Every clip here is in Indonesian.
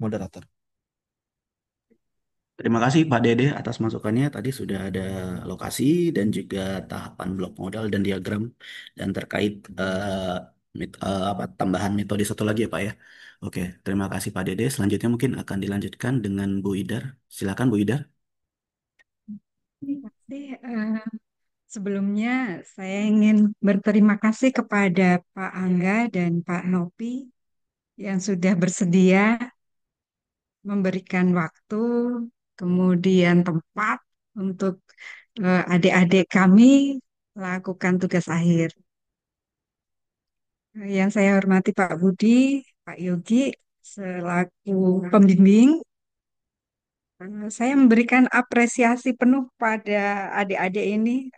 moderator. Terima kasih Pak Dede atas masukannya. Tadi sudah ada lokasi dan juga tahapan blok modal dan diagram dan terkait apa tambahan metode satu lagi ya Pak ya. Oke, terima kasih Pak Dede. Selanjutnya mungkin akan dilanjutkan dengan Bu Idar. Silakan Bu Idar. Terima kasih. Sebelumnya saya ingin berterima kasih kepada Pak Angga dan Pak Nopi yang sudah bersedia memberikan waktu, kemudian tempat untuk adik-adik kami melakukan tugas akhir. Yang saya hormati Pak Budi, Pak Yogi selaku pembimbing. Saya memberikan apresiasi penuh pada adik-adik ini,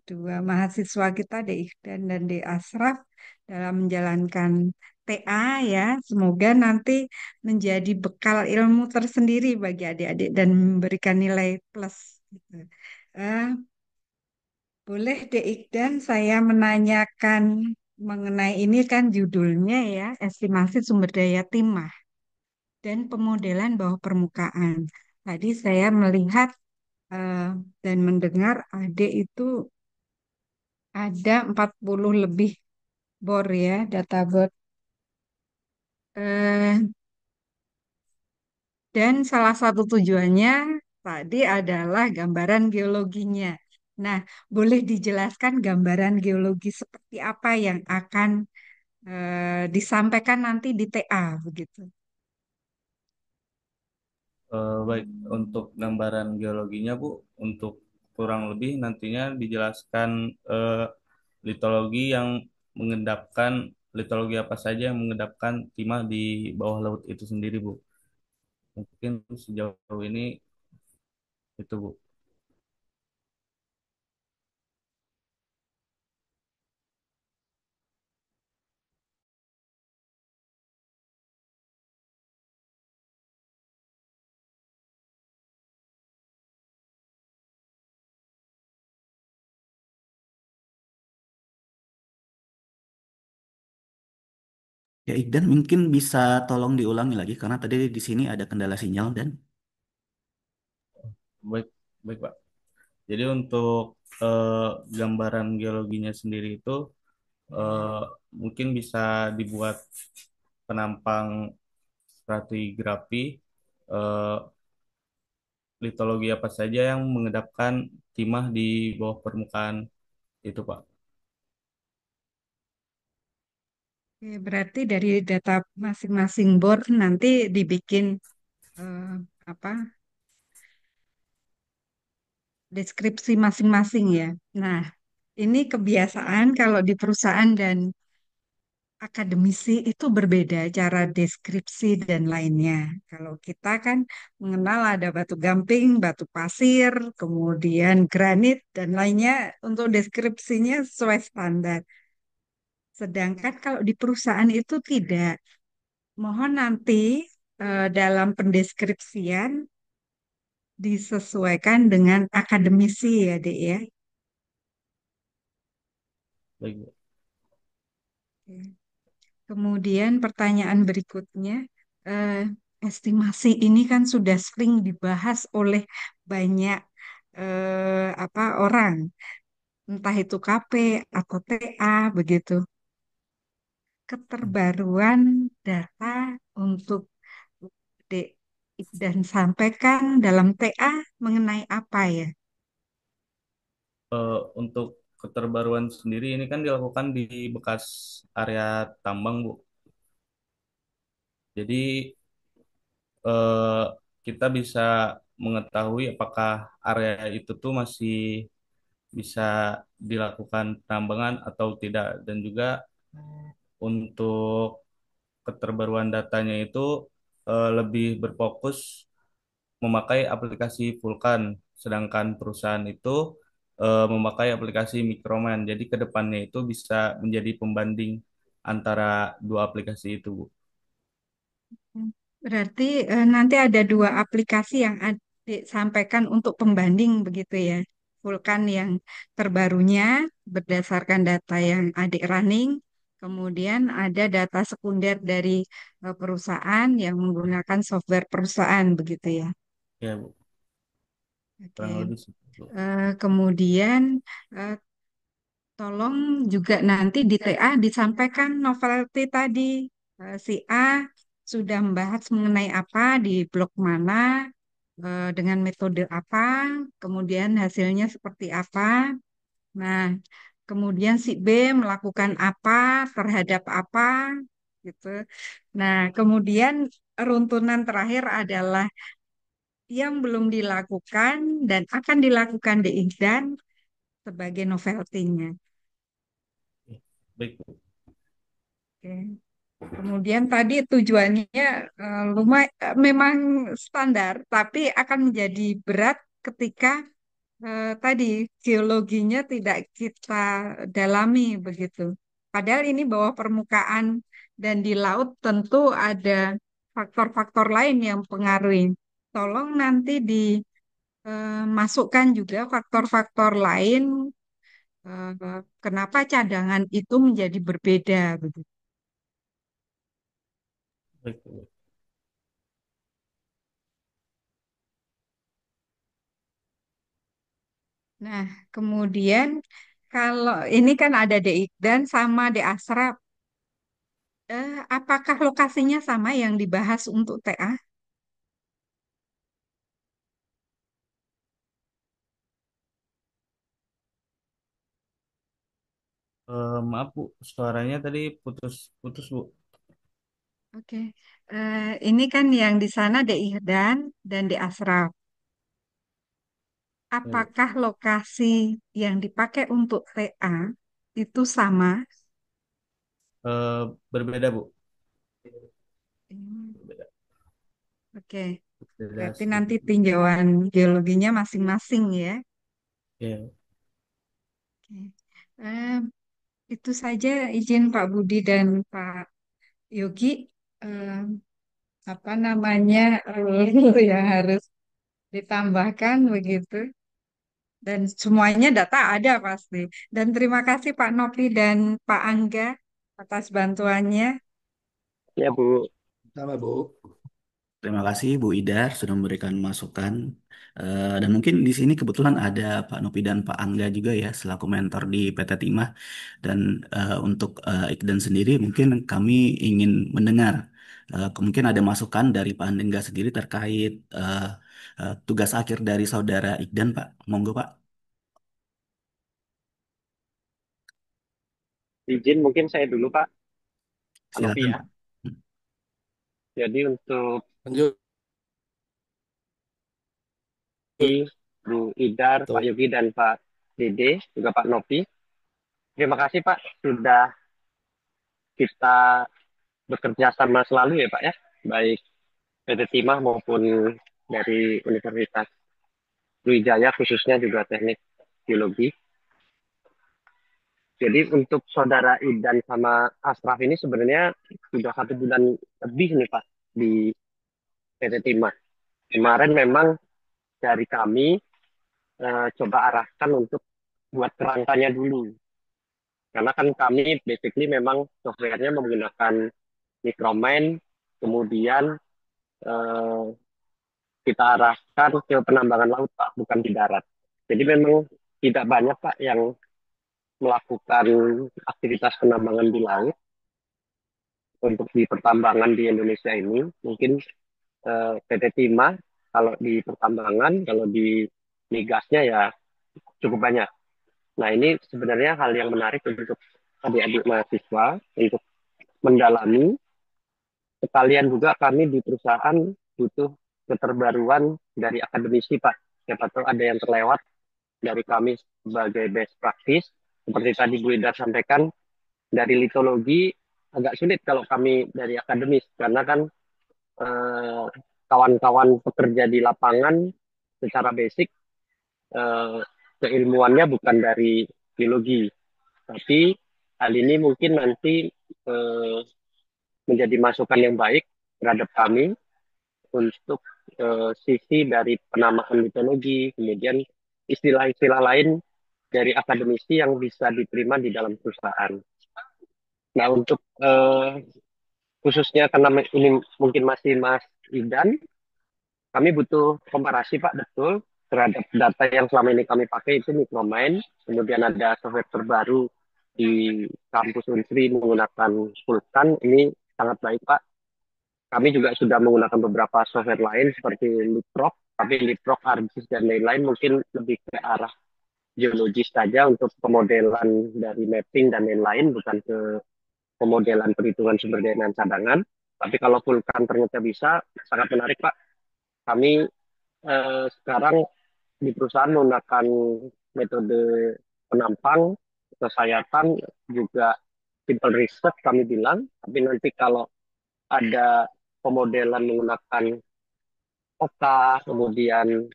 dua mahasiswa kita, De Ikhdan dan De Asraf, dalam menjalankan TA ya. Semoga nanti menjadi bekal ilmu tersendiri bagi adik-adik dan memberikan nilai plus. Gitu. Eh, Boleh De Ikhdan saya menanyakan mengenai ini kan judulnya ya, estimasi sumber daya timah dan pemodelan bawah permukaan. Tadi saya melihat eh, dan mendengar adik itu ada 40 lebih bor ya, data bor. Eh, dan salah satu tujuannya tadi adalah gambaran geologinya. Nah, boleh dijelaskan gambaran geologi seperti apa yang akan disampaikan nanti di TA begitu. Baik, untuk gambaran geologinya Bu, untuk kurang lebih nantinya dijelaskan litologi yang mengendapkan litologi apa saja yang mengendapkan timah di bawah laut itu sendiri Bu. Mungkin sejauh ini itu Bu. Ya Iqdan mungkin bisa tolong diulangi lagi karena tadi di sini ada kendala sinyal dan Baik, baik Pak. Jadi untuk eh, gambaran geologinya sendiri itu eh, mungkin bisa dibuat penampang stratigrafi eh, litologi apa saja yang mengendapkan timah di bawah permukaan itu, Pak. Oke, berarti dari data masing-masing bor nanti dibikin eh, apa deskripsi masing-masing ya. Nah, ini kebiasaan kalau di perusahaan dan akademisi itu berbeda cara deskripsi dan lainnya. Kalau kita kan mengenal ada batu gamping, batu pasir, kemudian granit dan lainnya untuk deskripsinya sesuai standar. Sedangkan kalau di perusahaan itu tidak. Mohon nanti dalam pendeskripsian disesuaikan dengan akademisi ya, Dek ya. Baik, Bu. Oke. Kemudian pertanyaan berikutnya, eh, estimasi ini kan sudah sering dibahas oleh banyak apa orang, entah itu KP atau TA begitu. Keterbaruan data untuk Dek dan sampaikan dalam TA mengenai apa ya? Untuk keterbaruan sendiri ini kan dilakukan di bekas area tambang, Bu. Jadi eh, kita bisa mengetahui apakah area itu tuh masih bisa dilakukan penambangan atau tidak dan juga untuk keterbaruan datanya itu lebih berfokus memakai aplikasi Vulkan, sedangkan perusahaan itu memakai aplikasi Microman. Jadi ke depannya itu bisa menjadi pembanding antara dua aplikasi itu, Bu. Berarti nanti ada dua aplikasi yang adik sampaikan untuk pembanding begitu ya. Vulkan yang terbarunya berdasarkan data yang adik running Kemudian ada data sekunder dari perusahaan yang menggunakan software perusahaan begitu ya. Ya, Bu. Oke. Kurang lebih seperti itu. Kemudian eh, tolong juga nanti di TA disampaikan novelty tadi. Si A sudah membahas mengenai apa di blog mana, dengan metode apa, kemudian hasilnya seperti apa. Nah, kemudian si B melakukan apa terhadap apa, gitu. Nah, kemudian runtunan terakhir adalah yang belum dilakukan dan akan dilakukan di Ihdan sebagai novelty-nya. Ya, baik, Bu. Oke. Kemudian tadi tujuannya memang standar, tapi akan menjadi berat ketika tadi geologinya tidak kita dalami begitu. Padahal ini bawah permukaan dan di laut tentu ada faktor-faktor lain yang pengaruhi. Tolong nanti dimasukkan juga faktor-faktor lain, kenapa cadangan itu menjadi berbeda begitu. Baik, Bu. Nah, kemudian kalau ini kan ada dan sama di Asrap. Apakah lokasinya sama yang dibahas untuk TA? Maaf, Bu, suaranya tadi putus-putus, Bu. Oke. Ini kan yang di sana di Ihdan dan di Asraf. Ya, Bu. Apakah lokasi yang dipakai untuk TA itu sama? Berbeda, Bu. Hmm, Berbeda. Oke. Beda Berarti nanti sedikit, Bu. tinjauan geologinya masing-masing ya. Ya, Oke. Eh, itu saja izin Pak Budi dan Pak Yogi. Eh, apa namanya rule yang harus ditambahkan begitu. Dan semuanya data ada pasti. Dan terima kasih Pak Nopi dan Pak Angga atas bantuannya. Ya, Bu. Sama, Bu. Terima kasih Bu Idar sudah memberikan masukan. Dan mungkin di sini kebetulan ada Pak Nopi dan Pak Angga juga ya selaku mentor di PT Timah. Dan untuk Ikdan sendiri mungkin kami ingin mendengar mungkin ada masukan dari Pak Angga sendiri terkait tugas akhir dari saudara Ikdan Pak. Monggo Pak, Izin mungkin saya dulu, Pak Anopi silakan ya. Pak. Jadi untuk Lanjut. Bu Idar, Pak Tuh. Yogi, dan Pak Dede, juga Pak Nopi. Terima kasih, Pak, sudah kita bekerja sama selalu ya, Pak ya. Baik PT Timah maupun dari Universitas Sriwijaya, khususnya juga teknik geologi. Jadi untuk saudara Idan sama Asraf ini sebenarnya sudah 1 bulan lebih nih, Pak, di PT Timah. Kemarin memang dari kami coba arahkan untuk buat kerangkanya dulu. Karena kan kami basically memang softwarenya menggunakan Micromine, kemudian eh, kita arahkan ke penambangan laut, Pak, bukan di darat. Jadi memang tidak banyak, Pak, yang melakukan aktivitas penambangan di laut untuk di pertambangan di Indonesia ini. Mungkin PT Timah kalau di pertambangan, kalau di migasnya ya cukup banyak. Nah, ini sebenarnya hal yang menarik untuk adik-adik mahasiswa untuk mendalami. Sekalian juga kami di perusahaan butuh keterbaruan dari akademisi, Pak. Siapa tahu ada yang terlewat dari kami sebagai best practice. Seperti tadi Bu Ida sampaikan, dari litologi agak sulit kalau kami dari akademis. Karena kan eh, kawan-kawan pekerja di lapangan secara basic eh, keilmuannya bukan dari biologi. Tapi hal ini mungkin nanti eh, menjadi masukan yang baik terhadap kami untuk sisi dari penamaan mitologi, kemudian istilah-istilah lain dari akademisi yang bisa diterima di dalam perusahaan. Nah, untuk khususnya karena ini mungkin masih Mas Idan, kami butuh komparasi Pak, betul, terhadap data yang selama ini kami pakai itu Micromind, kemudian ada software terbaru di kampus Unsri menggunakan Vulkan, ini sangat baik Pak. Kami juga sudah menggunakan beberapa software lain seperti Leapfrog, tapi Leapfrog, ArcGIS, dan lain-lain mungkin lebih ke arah geologis saja untuk pemodelan dari mapping dan lain-lain, bukan ke pemodelan perhitungan sumber daya dan cadangan. Tapi kalau Vulkan ternyata bisa, sangat menarik Pak. Kami sekarang di perusahaan menggunakan metode penampang, kesayatan, juga simple research kami bilang. Tapi nanti kalau ada pemodelan menggunakan oka, kemudian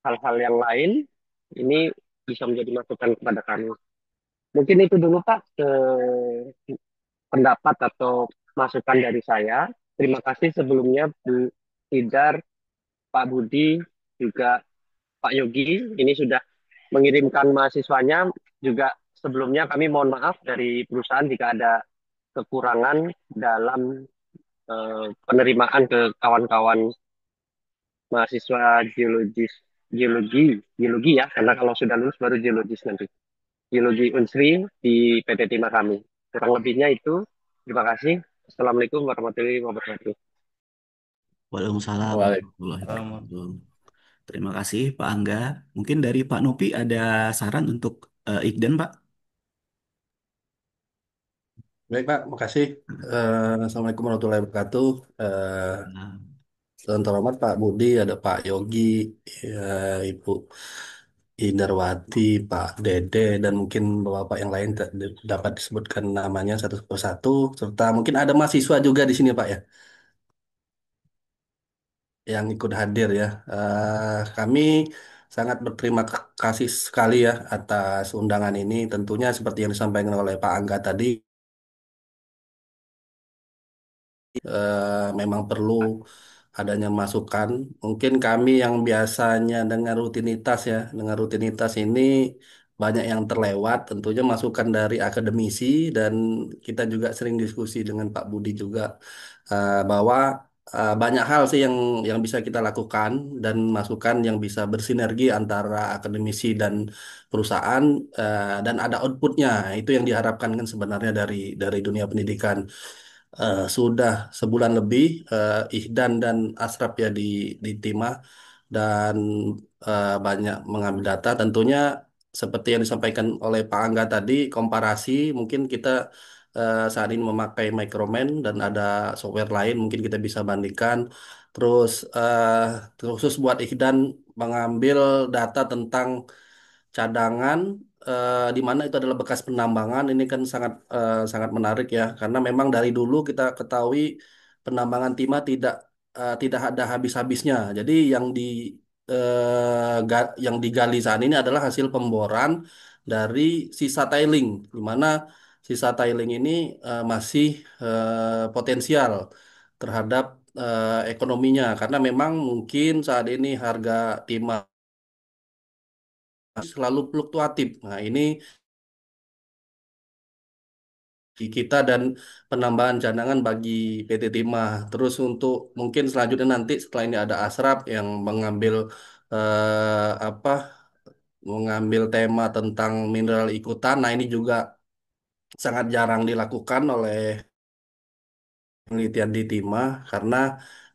hal-hal yang lain, ini bisa menjadi masukan kepada kami. Mungkin itu dulu Pak, pendapat atau masukan dari saya. Terima kasih sebelumnya Bu Tidar, Pak Budi, juga Pak Yogi. Ini sudah mengirimkan mahasiswanya. Juga sebelumnya kami mohon maaf dari perusahaan jika ada kekurangan dalam penerimaan ke kawan-kawan mahasiswa geologi ya, karena kalau sudah lulus baru geologis nanti. Geologi Unsri di PT Timah kami. Kurang lebihnya itu. Terima kasih. Assalamualaikum warahmatullahi wabarakatuh. Waalaikumsalam warahmatullahi Waalaikumsalam. wabarakatuh. Terima kasih Pak Angga. Mungkin dari Pak Nopi ada saran untuk Ikdan, Pak? Baik Pak, makasih. Assalamualaikum warahmatullahi wabarakatuh. Nah, Tuan terhormat Pak Budi, ada Pak Yogi, ya, Ibu Indarwati, Pak Dede, dan mungkin bapak yang lain dapat disebutkan namanya satu persatu, serta mungkin ada mahasiswa juga di sini Pak ya, yang ikut hadir ya. Kami sangat berterima kasih sekali ya atas undangan ini. Tentunya seperti yang disampaikan oleh Pak Angga tadi, memang perlu adanya masukan. Mungkin kami yang biasanya dengan rutinitas ini banyak yang terlewat. Tentunya masukan dari akademisi dan kita juga sering diskusi dengan Pak Budi juga bahwa banyak hal sih yang bisa kita lakukan dan masukan yang bisa bersinergi antara akademisi dan perusahaan dan ada outputnya. Itu yang diharapkan kan sebenarnya dari dunia pendidikan. Sudah sebulan lebih Ihdan dan Asrap ya di Timah dan banyak mengambil data. Tentunya seperti yang disampaikan oleh Pak Angga tadi, komparasi mungkin kita saat ini memakai Microman dan ada software lain mungkin kita bisa bandingkan. Terus khusus buat Ihdan mengambil data tentang cadangan di mana itu adalah bekas penambangan ini kan sangat menarik ya karena memang dari dulu kita ketahui penambangan timah tidak ada habis-habisnya. Jadi yang digali saat ini adalah hasil pemboran dari sisa tiling di mana sisa tiling ini masih potensial terhadap ekonominya karena memang mungkin saat ini harga timah selalu fluktuatif. Nah, ini di kita dan penambahan cadangan bagi PT Timah. Terus untuk mungkin selanjutnya nanti setelah ini ada Asrap yang mengambil apa mengambil tema tentang mineral ikutan. Nah, ini juga sangat jarang dilakukan oleh penelitian di timah karena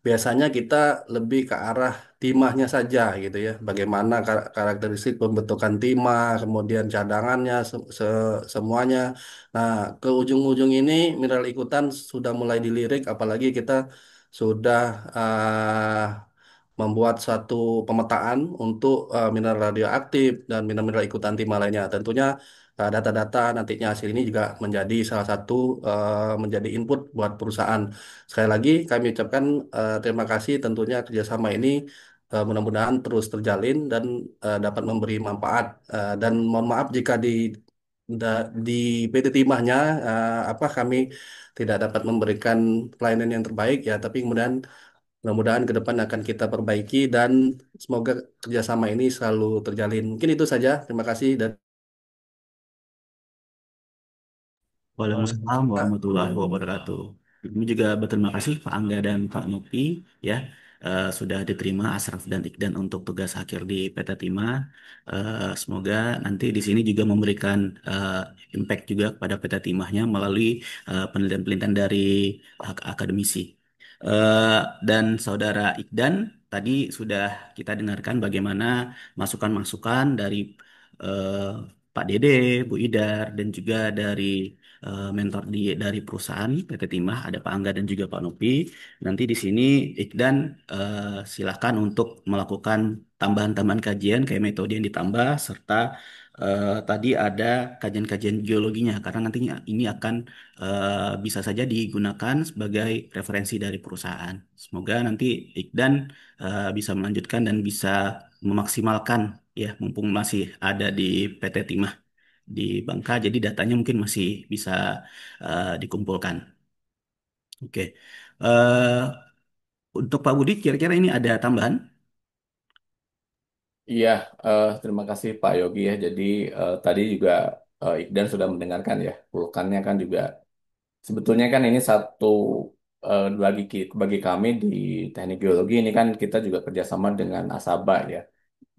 biasanya kita lebih ke arah timahnya saja gitu ya. Bagaimana karakteristik pembentukan timah, kemudian cadangannya, semuanya. Nah, ke ujung-ujung ini mineral ikutan sudah mulai dilirik, apalagi kita sudah membuat suatu pemetaan untuk mineral radioaktif dan mineral ikutan timah lainnya. Tentunya data-data nantinya hasil ini juga menjadi salah satu menjadi input buat perusahaan. Sekali lagi kami ucapkan terima kasih tentunya kerjasama ini mudah-mudahan terus terjalin dan dapat memberi manfaat. Dan mohon maaf jika di PT Timahnya apa kami tidak dapat memberikan pelayanan yang terbaik ya, tapi kemudian mudah-mudahan ke depan akan kita perbaiki dan semoga kerjasama ini selalu terjalin. Mungkin itu saja. Terima kasih dan Waalaikumsalam warahmatullahi wabarakatuh. Kami juga berterima kasih Pak Angga dan Pak Nopi ya, sudah diterima Asraf dan Ikdan untuk tugas akhir di PT Timah. Semoga nanti di sini juga memberikan impact juga kepada PT Timahnya melalui penelitian-penelitian dari akademisi. Dan Saudara Ikdan, tadi sudah kita dengarkan bagaimana masukan-masukan dari eh, Pak Dede, Bu Idar, dan juga dari mentor dari perusahaan PT Timah, ada Pak Angga dan juga Pak Nopi. Nanti di sini Ikdan silakan untuk melakukan tambahan-tambahan kajian kayak metode yang ditambah serta tadi ada kajian-kajian geologinya karena nantinya ini akan bisa saja digunakan sebagai referensi dari perusahaan. Semoga nanti Ikdan bisa melanjutkan dan bisa memaksimalkan ya mumpung masih ada di PT Timah di Bangka, jadi datanya mungkin masih bisa dikumpulkan. Oke. Eh, untuk Pak Budi, kira-kira ini ada tambahan? Iya, terima kasih Pak Yogi ya. Jadi tadi juga Ikdan sudah mendengarkan ya, vulkannya kan juga sebetulnya kan ini satu bagi kami di teknik geologi ini kan kita juga kerjasama dengan Asaba ya.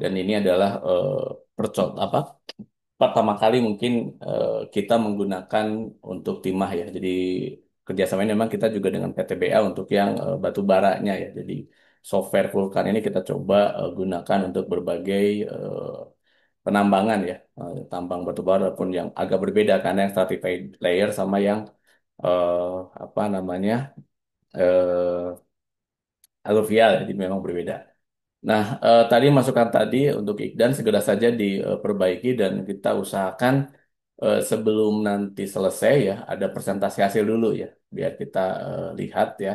Dan ini adalah apa pertama kali mungkin kita menggunakan untuk timah ya. Jadi kerjasamanya memang kita juga dengan PTBA untuk yang batu baranya ya. Jadi software Vulkan ini kita coba gunakan untuk berbagai penambangan ya, tambang batu bara pun yang agak berbeda karena yang stratified layer sama yang eh, apa namanya aluvial, jadi memang berbeda. Nah, tadi masukan tadi untuk Ikdan segera saja diperbaiki dan kita usahakan sebelum nanti selesai ya ada presentasi hasil dulu ya, biar kita lihat ya.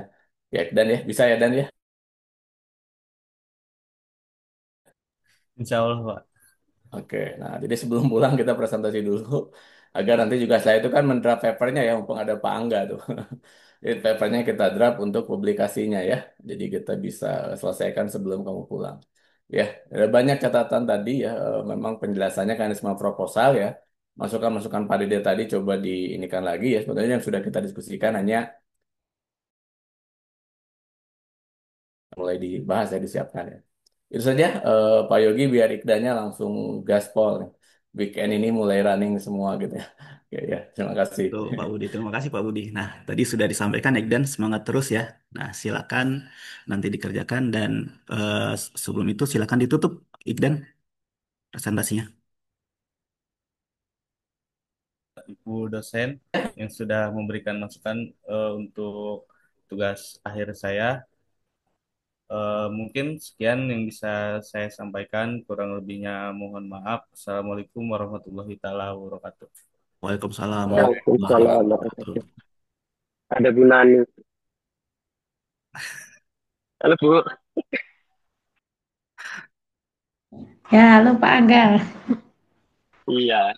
Ya Ikdan ya, bisa ya Dan ya. Insya Allah, Pak. Oke, nah jadi sebelum pulang kita presentasi dulu agar nanti juga saya itu kan mendraft papernya ya, mumpung ada Pak Angga tuh. Jadi papernya kita draft untuk publikasinya ya. Jadi kita bisa selesaikan sebelum kamu pulang. Ya, ada banyak catatan tadi ya. Memang penjelasannya kan semua proposal ya. Masukan-masukan Pak Dede tadi coba diinikan lagi ya. Sebenarnya yang sudah kita diskusikan hanya mulai dibahas ya, disiapkan ya. Itu saja Pak Yogi biar ikdannya langsung gaspol. Weekend ini mulai running semua gitu ya. Oke ya, terima kasih. Tuh, Pak Budi, terima kasih Pak Budi. Nah, tadi sudah disampaikan Ikdan, semangat terus ya. Nah, silakan nanti dikerjakan dan sebelum itu silakan ditutup Ikdan presentasinya. Ibu dosen yang sudah memberikan masukan untuk tugas akhir saya. Mungkin sekian yang bisa saya sampaikan, kurang lebihnya mohon maaf. Assalamualaikum warahmatullahi taala wabarakatuh. Waalaikumsalam warahmatullahi Waalaikumsalam wabarakatuh. warahmatullahi. Ada Bu Nani. Halo Bu. Ya, halo Pak Angga. Iya.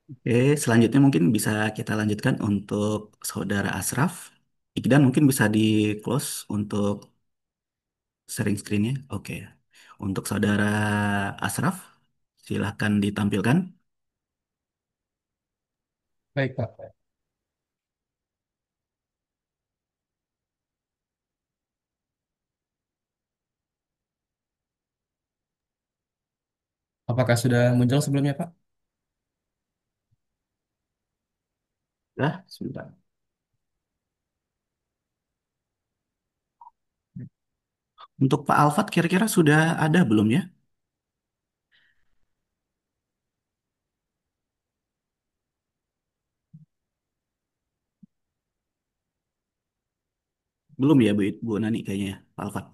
Oke, selanjutnya mungkin bisa kita lanjutkan untuk Saudara Asraf. Ikdan mungkin bisa di close untuk sharing screen-nya. Oke. Untuk Saudara Asraf, silahkan ditampilkan. Baik, Pak. Apakah sudah muncul sebelumnya, Pak? Ya, sebentar. Untuk Pak Alfat kira-kira sudah ada belum ya? Belum ya Bu Nani kayaknya ya, Pak Alfat.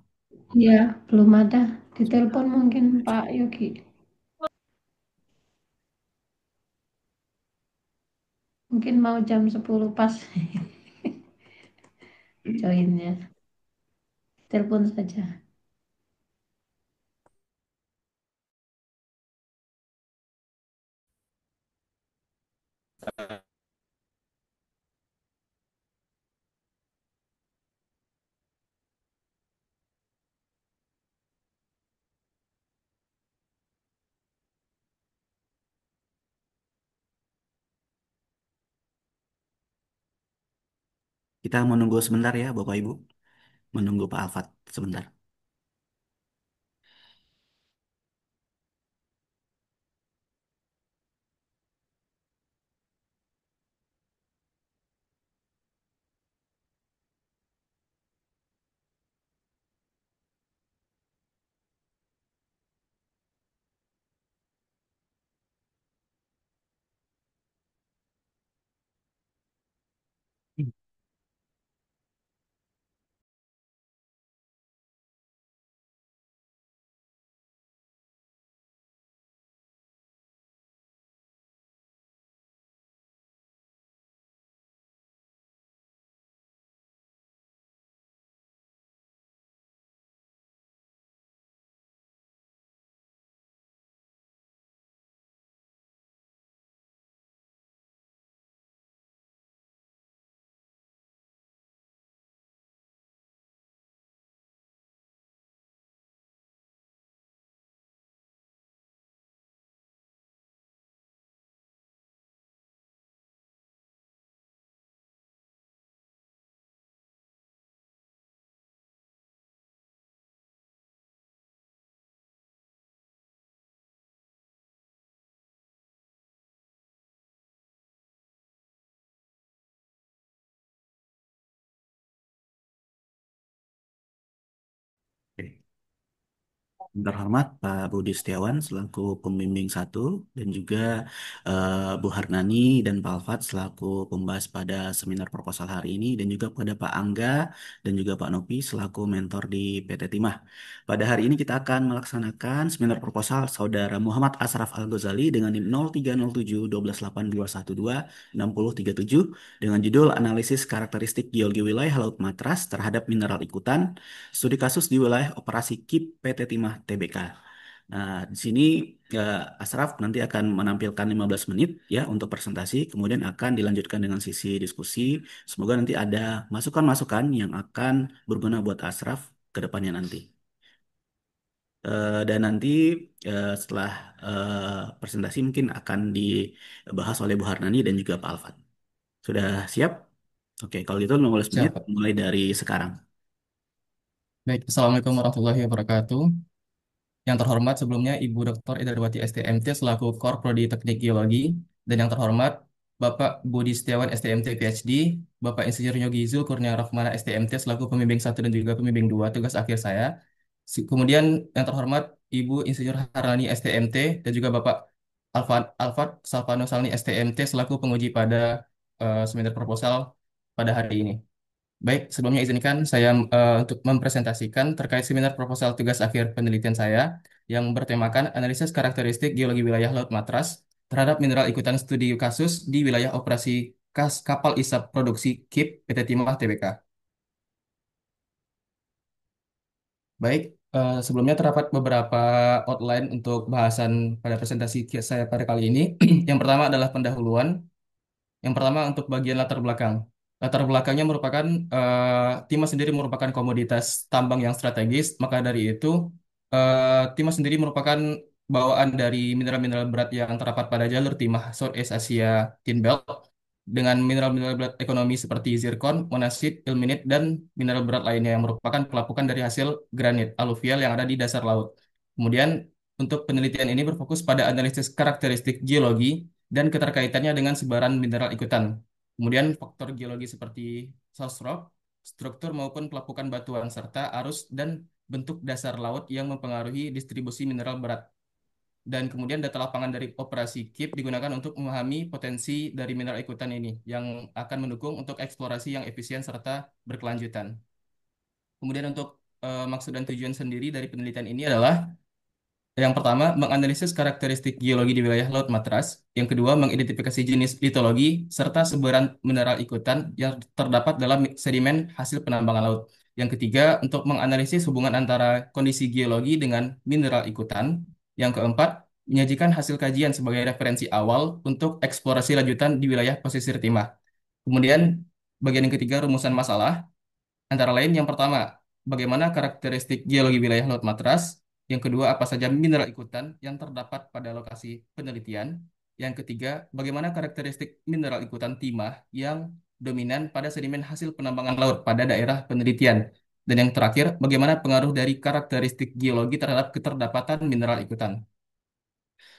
Ya, belum ada. Ditelepon mungkin Pak Yogi. Mungkin mau jam 10 pas joinnya. Telepon saja. Kita menunggu sebentar ya, Bapak Ibu. Menunggu Pak Alfat sebentar. Oke. Yang terhormat Pak Budi Setiawan selaku pembimbing satu dan juga Bu Harnani dan Pak Alfat selaku pembahas pada seminar proposal hari ini dan juga pada Pak Angga dan juga Pak Nopi selaku mentor di PT Timah. Pada hari ini kita akan melaksanakan seminar proposal Saudara Muhammad Asraf Al-Ghazali dengan NIM 0307 1208212 6037 dengan judul Analisis Karakteristik Geologi Wilayah Laut Matras terhadap Mineral Ikutan Studi kasus di wilayah operasi KIP PT Timah Tbk. Nah, di sini Asraf nanti akan menampilkan 15 menit ya untuk presentasi, kemudian akan dilanjutkan dengan sisi diskusi. Semoga nanti ada masukan-masukan yang akan berguna buat Asraf ke depannya nanti. Dan nanti setelah presentasi mungkin akan dibahas oleh Bu Harnani dan juga Pak Alfat. Sudah siap? Oke, kalau gitu 15 menit Siap, Pak. mulai dari sekarang. Baik, Assalamualaikum warahmatullahi wabarakatuh. Yang terhormat sebelumnya Ibu Dr. Idawati STMT selaku Kor Prodi Teknik Geologi, dan yang terhormat Bapak Budi Setiawan STMT PhD, Bapak Insinyur Yogi Zul Kurnia Rahmana STMT selaku pembimbing satu dan juga pembimbing dua tugas akhir saya. Kemudian yang terhormat Ibu Insinyur Harani STMT dan juga Bapak Alfat Salvano Salni STMT selaku penguji pada seminar proposal pada hari ini. Baik, sebelumnya izinkan saya untuk mempresentasikan terkait seminar proposal tugas akhir penelitian saya yang bertemakan analisis karakteristik geologi wilayah Laut Matras terhadap mineral ikutan studi kasus di wilayah operasi kapal isap produksi KIP PT Timah Tbk. Baik, sebelumnya terdapat beberapa outline untuk bahasan pada presentasi saya pada kali ini. Yang pertama adalah pendahuluan. Yang pertama untuk bagian latar belakang. Latar belakangnya merupakan timah sendiri merupakan komoditas tambang yang strategis, maka dari itu timah sendiri merupakan bawaan dari mineral-mineral berat yang terdapat pada jalur timah Southeast Asia Tin Belt dengan mineral-mineral berat ekonomi seperti zirkon, monasit, ilmenit, dan mineral berat lainnya yang merupakan pelapukan dari hasil granit aluvial yang ada di dasar laut. Kemudian untuk penelitian ini berfokus pada analisis karakteristik geologi dan keterkaitannya dengan sebaran mineral ikutan. Kemudian faktor geologi seperti source rock, struktur maupun pelapukan batuan, serta arus dan bentuk dasar laut yang mempengaruhi distribusi mineral berat. Dan kemudian data lapangan dari operasi KIP digunakan untuk memahami potensi dari mineral ikutan ini yang akan mendukung untuk eksplorasi yang efisien serta berkelanjutan. Kemudian untuk maksud dan tujuan sendiri dari penelitian ini adalah yang pertama, menganalisis karakteristik geologi di wilayah Laut Matras. Yang kedua, mengidentifikasi jenis litologi serta sebaran mineral ikutan yang terdapat dalam sedimen hasil penambangan laut. Yang ketiga, untuk menganalisis hubungan antara kondisi geologi dengan mineral ikutan. Yang keempat, menyajikan hasil kajian sebagai referensi awal untuk eksplorasi lanjutan di wilayah pesisir timah. Kemudian, bagian yang ketiga, rumusan masalah. Antara lain yang pertama, bagaimana karakteristik geologi wilayah Laut Matras? Yang kedua, apa saja mineral ikutan yang terdapat pada lokasi penelitian? Yang ketiga, bagaimana karakteristik mineral ikutan timah yang dominan pada sedimen hasil penambangan laut pada daerah penelitian. Dan yang terakhir, bagaimana pengaruh dari karakteristik geologi terhadap keterdapatan mineral ikutan.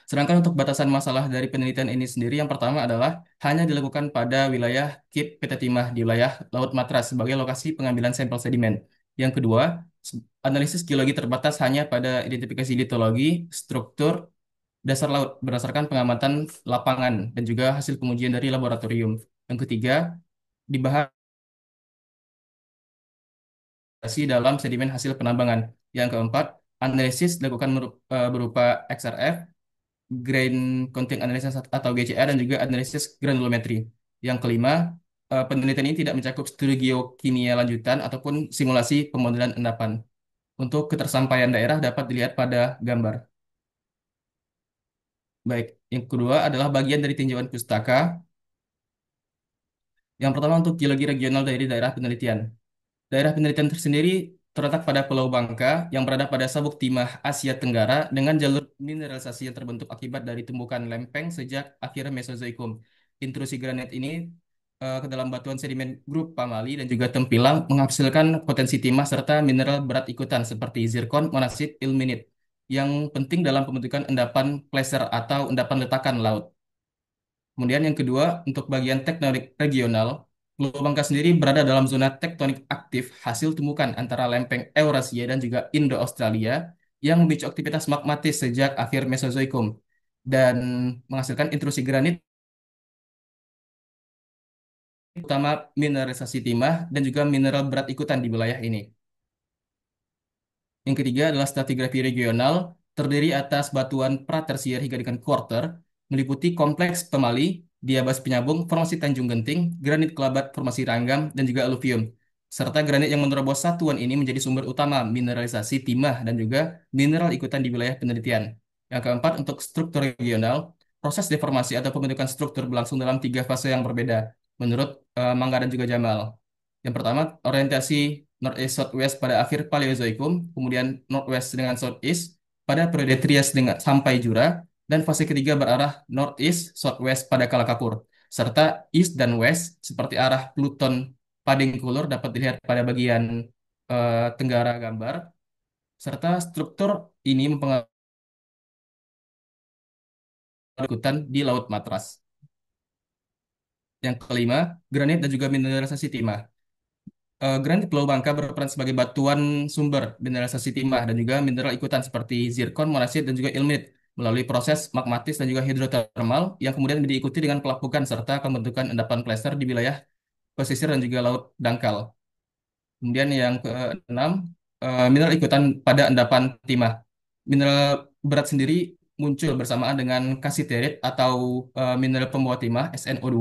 Sedangkan untuk batasan masalah dari penelitian ini sendiri, yang pertama adalah hanya dilakukan pada wilayah Kip PT Timah di wilayah Laut Matras sebagai lokasi pengambilan sampel sedimen. Yang kedua, analisis geologi terbatas hanya pada identifikasi litologi, struktur, dasar laut berdasarkan pengamatan lapangan dan juga hasil pengujian dari laboratorium. Yang ketiga, dibahas dalam sedimen hasil penambangan. Yang keempat, analisis dilakukan berupa XRF, Grain Counting Analysis atau GCA, dan juga analisis granulometri. Yang kelima, penelitian ini tidak mencakup studi geokimia lanjutan ataupun simulasi pemodelan endapan. Untuk ketersampaian daerah dapat dilihat pada gambar. Baik, yang kedua adalah bagian dari tinjauan pustaka. Yang pertama untuk geologi regional dari daerah penelitian. Daerah penelitian tersendiri terletak pada Pulau Bangka yang berada pada Sabuk Timah, Asia Tenggara dengan jalur mineralisasi yang terbentuk akibat dari tumbukan lempeng sejak akhir Mesozoikum. Intrusi granit ini ke dalam batuan sedimen grup Pamali dan juga Tempilang menghasilkan potensi timah serta mineral berat ikutan seperti zirkon, monasit, ilmenit yang penting dalam pembentukan endapan placer atau endapan letakan laut. Kemudian yang kedua, untuk bagian tektonik regional, Pulau Bangka sendiri berada dalam zona tektonik aktif hasil tumbukan antara lempeng Eurasia dan juga Indo-Australia yang memicu aktivitas magmatis sejak akhir Mesozoikum dan menghasilkan intrusi granit utama mineralisasi timah dan juga mineral berat ikutan di wilayah ini. Yang ketiga adalah stratigrafi regional, terdiri atas batuan pratersier hingga dengan quarter, meliputi kompleks Pemali, diabas penyambung, formasi Tanjung Genting, granit kelabat, formasi Ranggam, dan juga aluvium. Serta granit yang menerobos satuan ini menjadi sumber utama mineralisasi timah dan juga mineral ikutan di wilayah penelitian. Yang keempat, untuk struktur regional, proses deformasi atau pembentukan struktur berlangsung dalam tiga fase yang berbeda, menurut Mangga dan juga Jamal. Yang pertama, orientasi Northeast Southwest pada akhir Paleozoikum, kemudian Northwest dengan Southeast pada periode Trias dengan sampai Jura, dan fase ketiga berarah Northeast Southwest pada Kala Kapur, serta East dan West seperti arah Pluton Padingkulur dapat dilihat pada bagian tenggara gambar, serta struktur ini mempengaruhi ikutan di Laut Matras. Yang kelima, granit dan juga mineralisasi timah. Granit Pulau Bangka berperan sebagai batuan sumber mineralisasi timah dan juga mineral ikutan seperti zirkon, monasit, dan juga ilmenit melalui proses magmatis dan juga hidrotermal yang kemudian diikuti dengan pelapukan serta pembentukan endapan placer di wilayah pesisir dan juga laut dangkal. Kemudian yang keenam, mineral ikutan pada endapan timah. Mineral berat sendiri muncul bersamaan dengan kasiterit atau mineral pembawa timah SNO2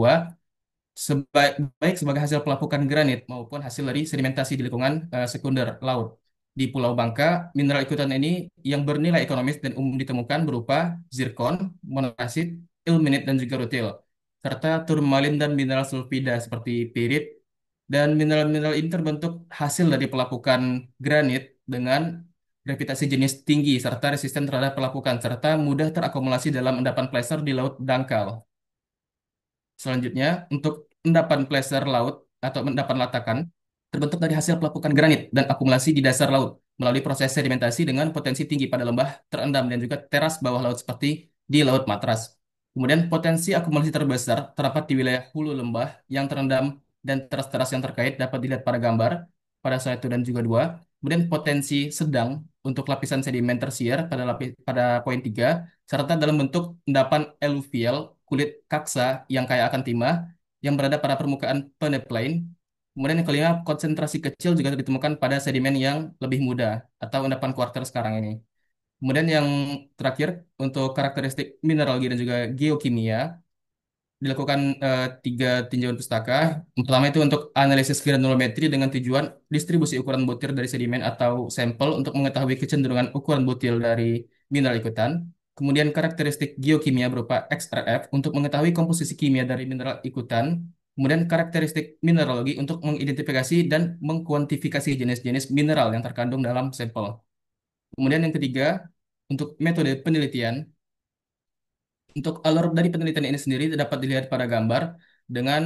baik sebagai hasil pelapukan granit maupun hasil dari sedimentasi di lingkungan sekunder laut. Di Pulau Bangka, mineral ikutan ini yang bernilai ekonomis dan umum ditemukan berupa zirkon, monasit, ilmenit, dan juga rutil, serta turmalin dan mineral sulfida seperti pirit. Dan mineral-mineral ini terbentuk hasil dari pelapukan granit dengan gravitasi jenis tinggi serta resisten terhadap pelapukan, serta mudah terakumulasi dalam endapan placer di laut dangkal. Selanjutnya, untuk endapan placer laut atau endapan latakan terbentuk dari hasil pelapukan granit dan akumulasi di dasar laut melalui proses sedimentasi dengan potensi tinggi pada lembah terendam dan juga teras bawah laut seperti di Laut Matras. Kemudian potensi akumulasi terbesar terdapat di wilayah hulu lembah yang terendam dan teras-teras yang terkait dapat dilihat pada gambar pada slide 1 dan juga 2. Kemudian potensi sedang untuk lapisan sedimen tersier pada poin 3 serta dalam bentuk endapan eluvial kulit kaksa yang kaya akan timah yang berada pada permukaan peneplain. Kemudian yang kelima, konsentrasi kecil juga ditemukan pada sedimen yang lebih muda atau endapan kuarter sekarang ini. Kemudian yang terakhir, untuk karakteristik mineralogi dan juga geokimia, dilakukan tiga tinjauan pustaka. Yang pertama itu untuk analisis granulometri dengan tujuan distribusi ukuran butir dari sedimen atau sampel untuk mengetahui kecenderungan ukuran butir dari mineral ikutan. Kemudian karakteristik geokimia berupa XRF untuk mengetahui komposisi kimia dari mineral ikutan. Kemudian karakteristik mineralogi untuk mengidentifikasi dan mengkuantifikasi jenis-jenis mineral yang terkandung dalam sampel. Kemudian yang ketiga, untuk metode penelitian, untuk alur dari penelitian ini sendiri dapat dilihat pada gambar. dengan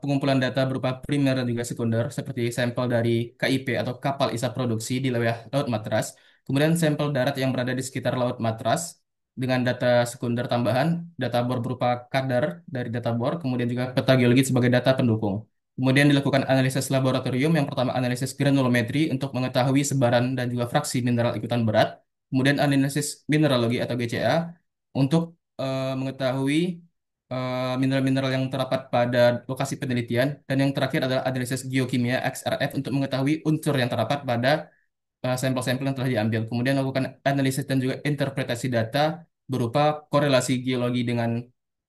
pengumpulan data berupa primer dan juga sekunder seperti sampel dari KIP atau kapal isap produksi di wilayah Laut Matras, kemudian sampel darat yang berada di sekitar Laut Matras dengan data sekunder tambahan, data bor berupa kadar dari data bor, kemudian juga peta geologi sebagai data pendukung. Kemudian dilakukan analisis laboratorium, yang pertama analisis granulometri untuk mengetahui sebaran dan juga fraksi mineral ikutan berat, kemudian analisis mineralogi atau GCA untuk mengetahui mineral-mineral yang terdapat pada lokasi penelitian, dan yang terakhir adalah analisis geokimia XRF untuk mengetahui unsur yang terdapat pada sampel-sampel yang telah diambil. Kemudian melakukan analisis dan juga interpretasi data berupa korelasi geologi dengan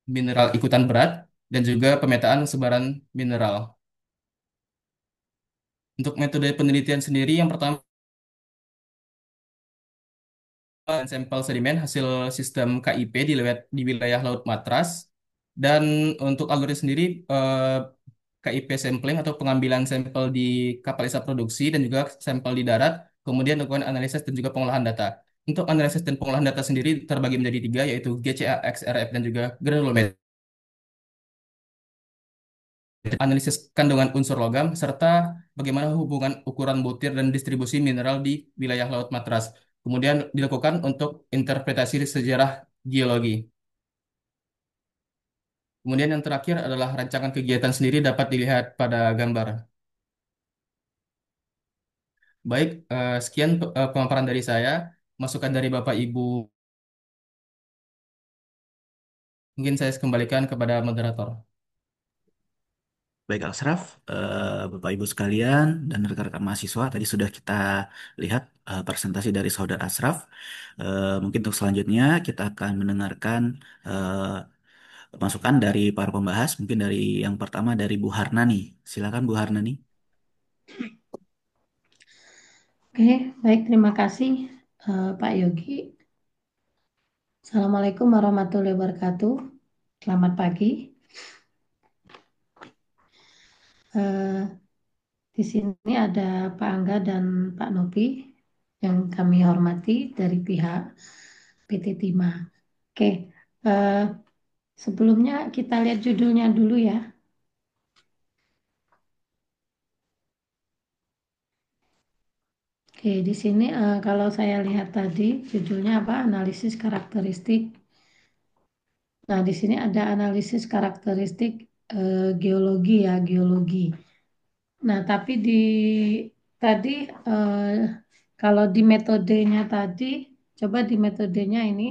mineral ikutan berat dan juga pemetaan sebaran mineral. Untuk metode penelitian sendiri, yang pertama sampel sedimen hasil sistem KIP di wilayah Laut Matras. Dan untuk algoritma sendiri, KIP sampling atau pengambilan sampel di kapal isap produksi dan juga sampel di darat, kemudian lakukan analisis dan juga pengolahan data. Untuk analisis dan pengolahan data sendiri terbagi menjadi tiga, yaitu GCA, XRF, dan juga granulometri. Analisis kandungan unsur logam, serta bagaimana hubungan ukuran butir dan distribusi mineral di wilayah Laut Matras. Kemudian dilakukan untuk interpretasi sejarah geologi. Kemudian yang terakhir adalah rancangan kegiatan sendiri dapat dilihat pada gambar. Baik, sekian pemaparan dari saya. Masukan dari Bapak Ibu mungkin saya kembalikan kepada moderator. Baik, Asraf, Bapak Ibu sekalian, dan rekan-rekan mahasiswa, tadi sudah kita lihat presentasi dari Saudara Asraf. Mungkin untuk selanjutnya kita akan mendengarkan masukan dari para pembahas. Mungkin dari yang pertama dari Bu Harnani. Silakan Bu Harnani. Oke, baik, terima kasih Pak Yogi. Assalamualaikum warahmatullahi wabarakatuh. Selamat pagi. Eh, di sini ada Pak Angga dan Pak Nopi yang kami hormati dari pihak PT Timah. Oke, eh, sebelumnya kita lihat judulnya dulu ya. Oke, di sini kalau saya lihat tadi judulnya apa? Analisis karakteristik. Nah, di sini ada analisis karakteristik geologi ya, geologi. Nah, tapi di tadi kalau di metodenya tadi, coba di metodenya ini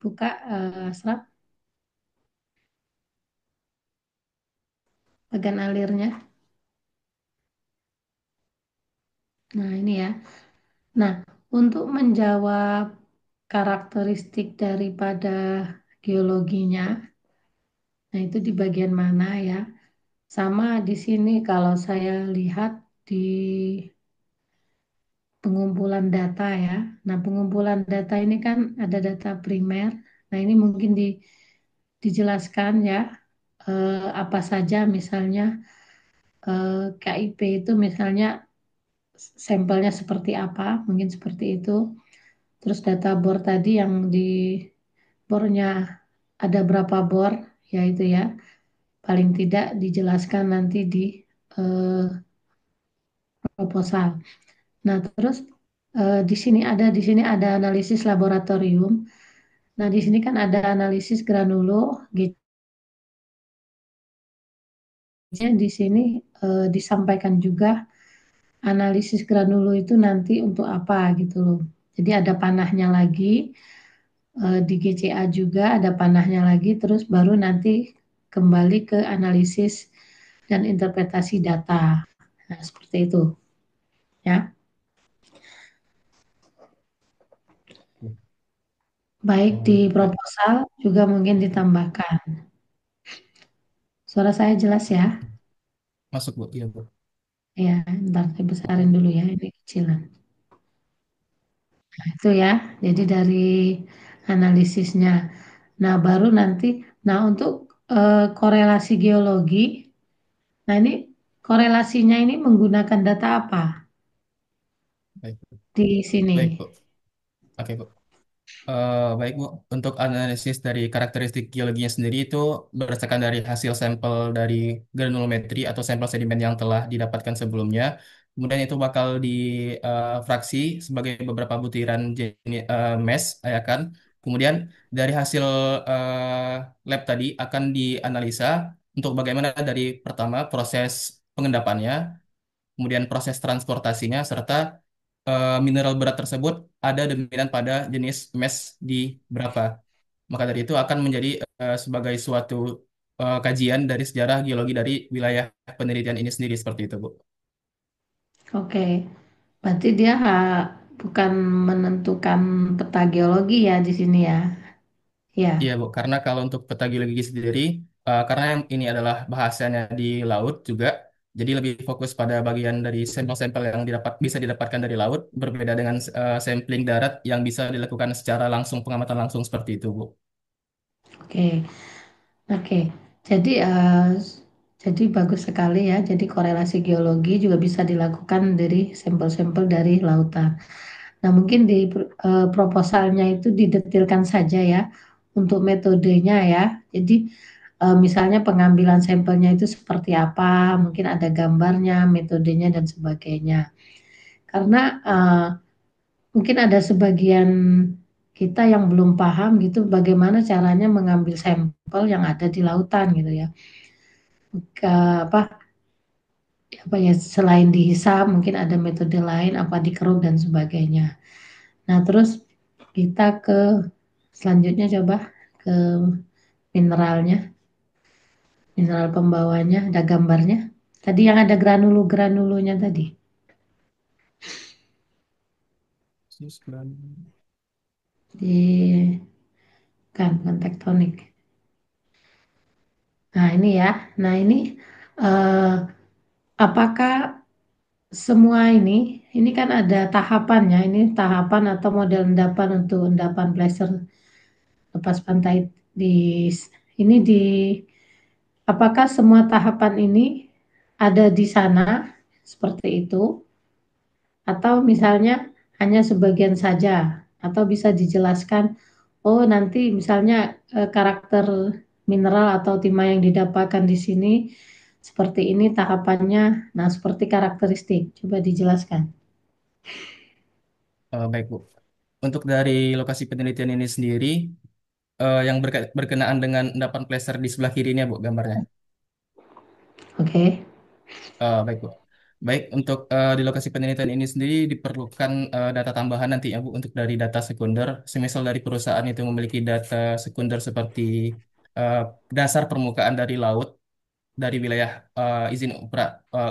buka Asraf, bagian alirnya. Nah, ini ya. Nah, untuk menjawab karakteristik daripada geologinya, nah itu di bagian mana ya? Sama di sini kalau saya lihat di pengumpulan data ya. Nah, pengumpulan data ini kan ada data primer. Nah, ini mungkin dijelaskan ya apa saja misalnya KIP itu misalnya sampelnya seperti apa, mungkin seperti itu. Terus data bor tadi yang di bornya ada berapa bor, ya itu ya. Paling tidak dijelaskan nanti di eh, proposal. Nah, terus di sini ada analisis laboratorium. Nah, di sini kan ada analisis granulo, di sini disampaikan juga analisis granulo itu nanti untuk apa gitu loh. Jadi ada panahnya lagi, di GCA juga ada panahnya lagi, terus baru nanti kembali ke analisis dan interpretasi data. Nah, seperti itu ya. Baik di Baik, proposal juga mungkin ditambahkan. Suara saya jelas ya? masuk Bu. Iya Bu. Ya, ntar saya besarin Oke. dulu ya, ini kecilan. Nah, itu ya, jadi dari analisisnya. Nah, baru nanti, nah untuk korelasi geologi, nah ini korelasinya ini menggunakan data apa Baik, di sini? baik Bu. Oke Bu. Baik Bu, untuk analisis dari karakteristik geologinya sendiri itu berdasarkan dari hasil sampel dari granulometri atau sampel sedimen yang telah didapatkan sebelumnya. Kemudian itu bakal difraksi sebagai beberapa butiran jenis mesh, ya kan. Kemudian dari hasil lab tadi akan dianalisa untuk bagaimana dari pertama proses pengendapannya, kemudian proses transportasinya, serta mineral berat tersebut ada dominan pada jenis mesh di berapa. Maka dari itu akan menjadi sebagai suatu kajian dari sejarah geologi dari wilayah penelitian ini sendiri seperti itu, Bu. Oke, berarti dia bukan menentukan peta geologi ya di sini ya. Iya, Ya, Bu. Karena kalau untuk peta geologi sendiri, karena yang ini adalah bahasanya di laut juga, jadi lebih fokus pada bagian dari sampel-sampel yang bisa didapatkan dari laut, berbeda dengan sampling darat yang bisa dilakukan secara langsung, pengamatan langsung seperti itu, Bu. oke. Oke, jadi jadi bagus sekali ya. Jadi korelasi geologi juga bisa dilakukan dari sampel-sampel dari lautan. Nah, mungkin di proposalnya itu didetilkan saja ya untuk metodenya ya. Jadi misalnya pengambilan sampelnya itu seperti apa, mungkin ada gambarnya, metodenya dan sebagainya. Karena mungkin ada sebagian kita yang belum paham gitu bagaimana caranya mengambil sampel yang ada di lautan gitu ya. Apa apa ya selain dihisap mungkin ada metode lain apa dikeruk dan sebagainya. Nah, terus kita ke selanjutnya coba ke mineralnya, mineral pembawanya, ada gambarnya. Tadi yang ada granulu-granulunya tadi di kan bukan tektonik. Nah, ini ya. Nah, ini eh, apakah semua ini kan ada tahapannya. Ini tahapan atau model endapan untuk endapan placer lepas pantai di ini di apakah semua tahapan ini ada di sana seperti itu atau misalnya hanya sebagian saja atau bisa dijelaskan oh nanti misalnya karakter mineral atau timah yang didapatkan di sini seperti ini tahapannya nah seperti karakteristik coba dijelaskan. Baik, Bu. Untuk dari lokasi penelitian ini sendiri, yang berkenaan dengan endapan placer di sebelah kirinya, Bu, gambarnya. Oke. Baik, Bu. Baik, untuk di lokasi penelitian ini sendiri diperlukan data tambahan nanti ya, Bu, untuk dari data sekunder. Semisal dari perusahaan itu memiliki data sekunder seperti eh, dasar permukaan dari laut, dari wilayah izin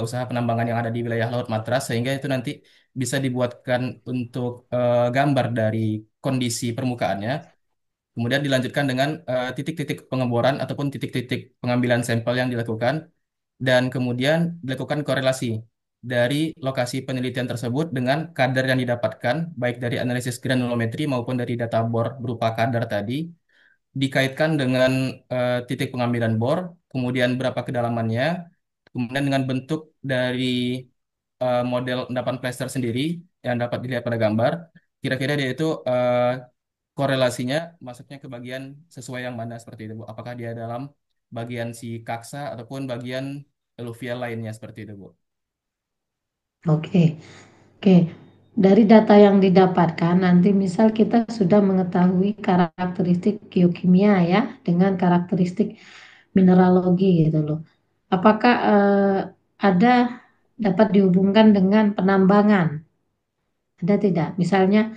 usaha penambangan yang ada di wilayah Laut Matras, sehingga itu nanti bisa dibuatkan untuk gambar dari kondisi permukaannya. Kemudian dilanjutkan dengan titik-titik pengeboran ataupun titik-titik pengambilan sampel yang dilakukan dan kemudian dilakukan korelasi dari lokasi penelitian tersebut dengan kadar yang didapatkan baik dari analisis granulometri maupun dari data bor berupa kadar tadi dikaitkan dengan titik pengambilan bor, kemudian berapa kedalamannya, kemudian dengan bentuk dari model endapan plaster sendiri yang dapat dilihat pada gambar, kira-kira dia itu korelasinya masuknya ke bagian sesuai yang mana seperti itu, Bu. Apakah dia dalam bagian si kaksa ataupun bagian eluvial lainnya seperti itu, Bu. Oke. Oke, dari data yang didapatkan, nanti misal kita sudah mengetahui karakteristik geokimia ya, dengan karakteristik mineralogi gitu loh. Apakah ada dapat dihubungkan dengan penambangan? Ada tidak? Misalnya,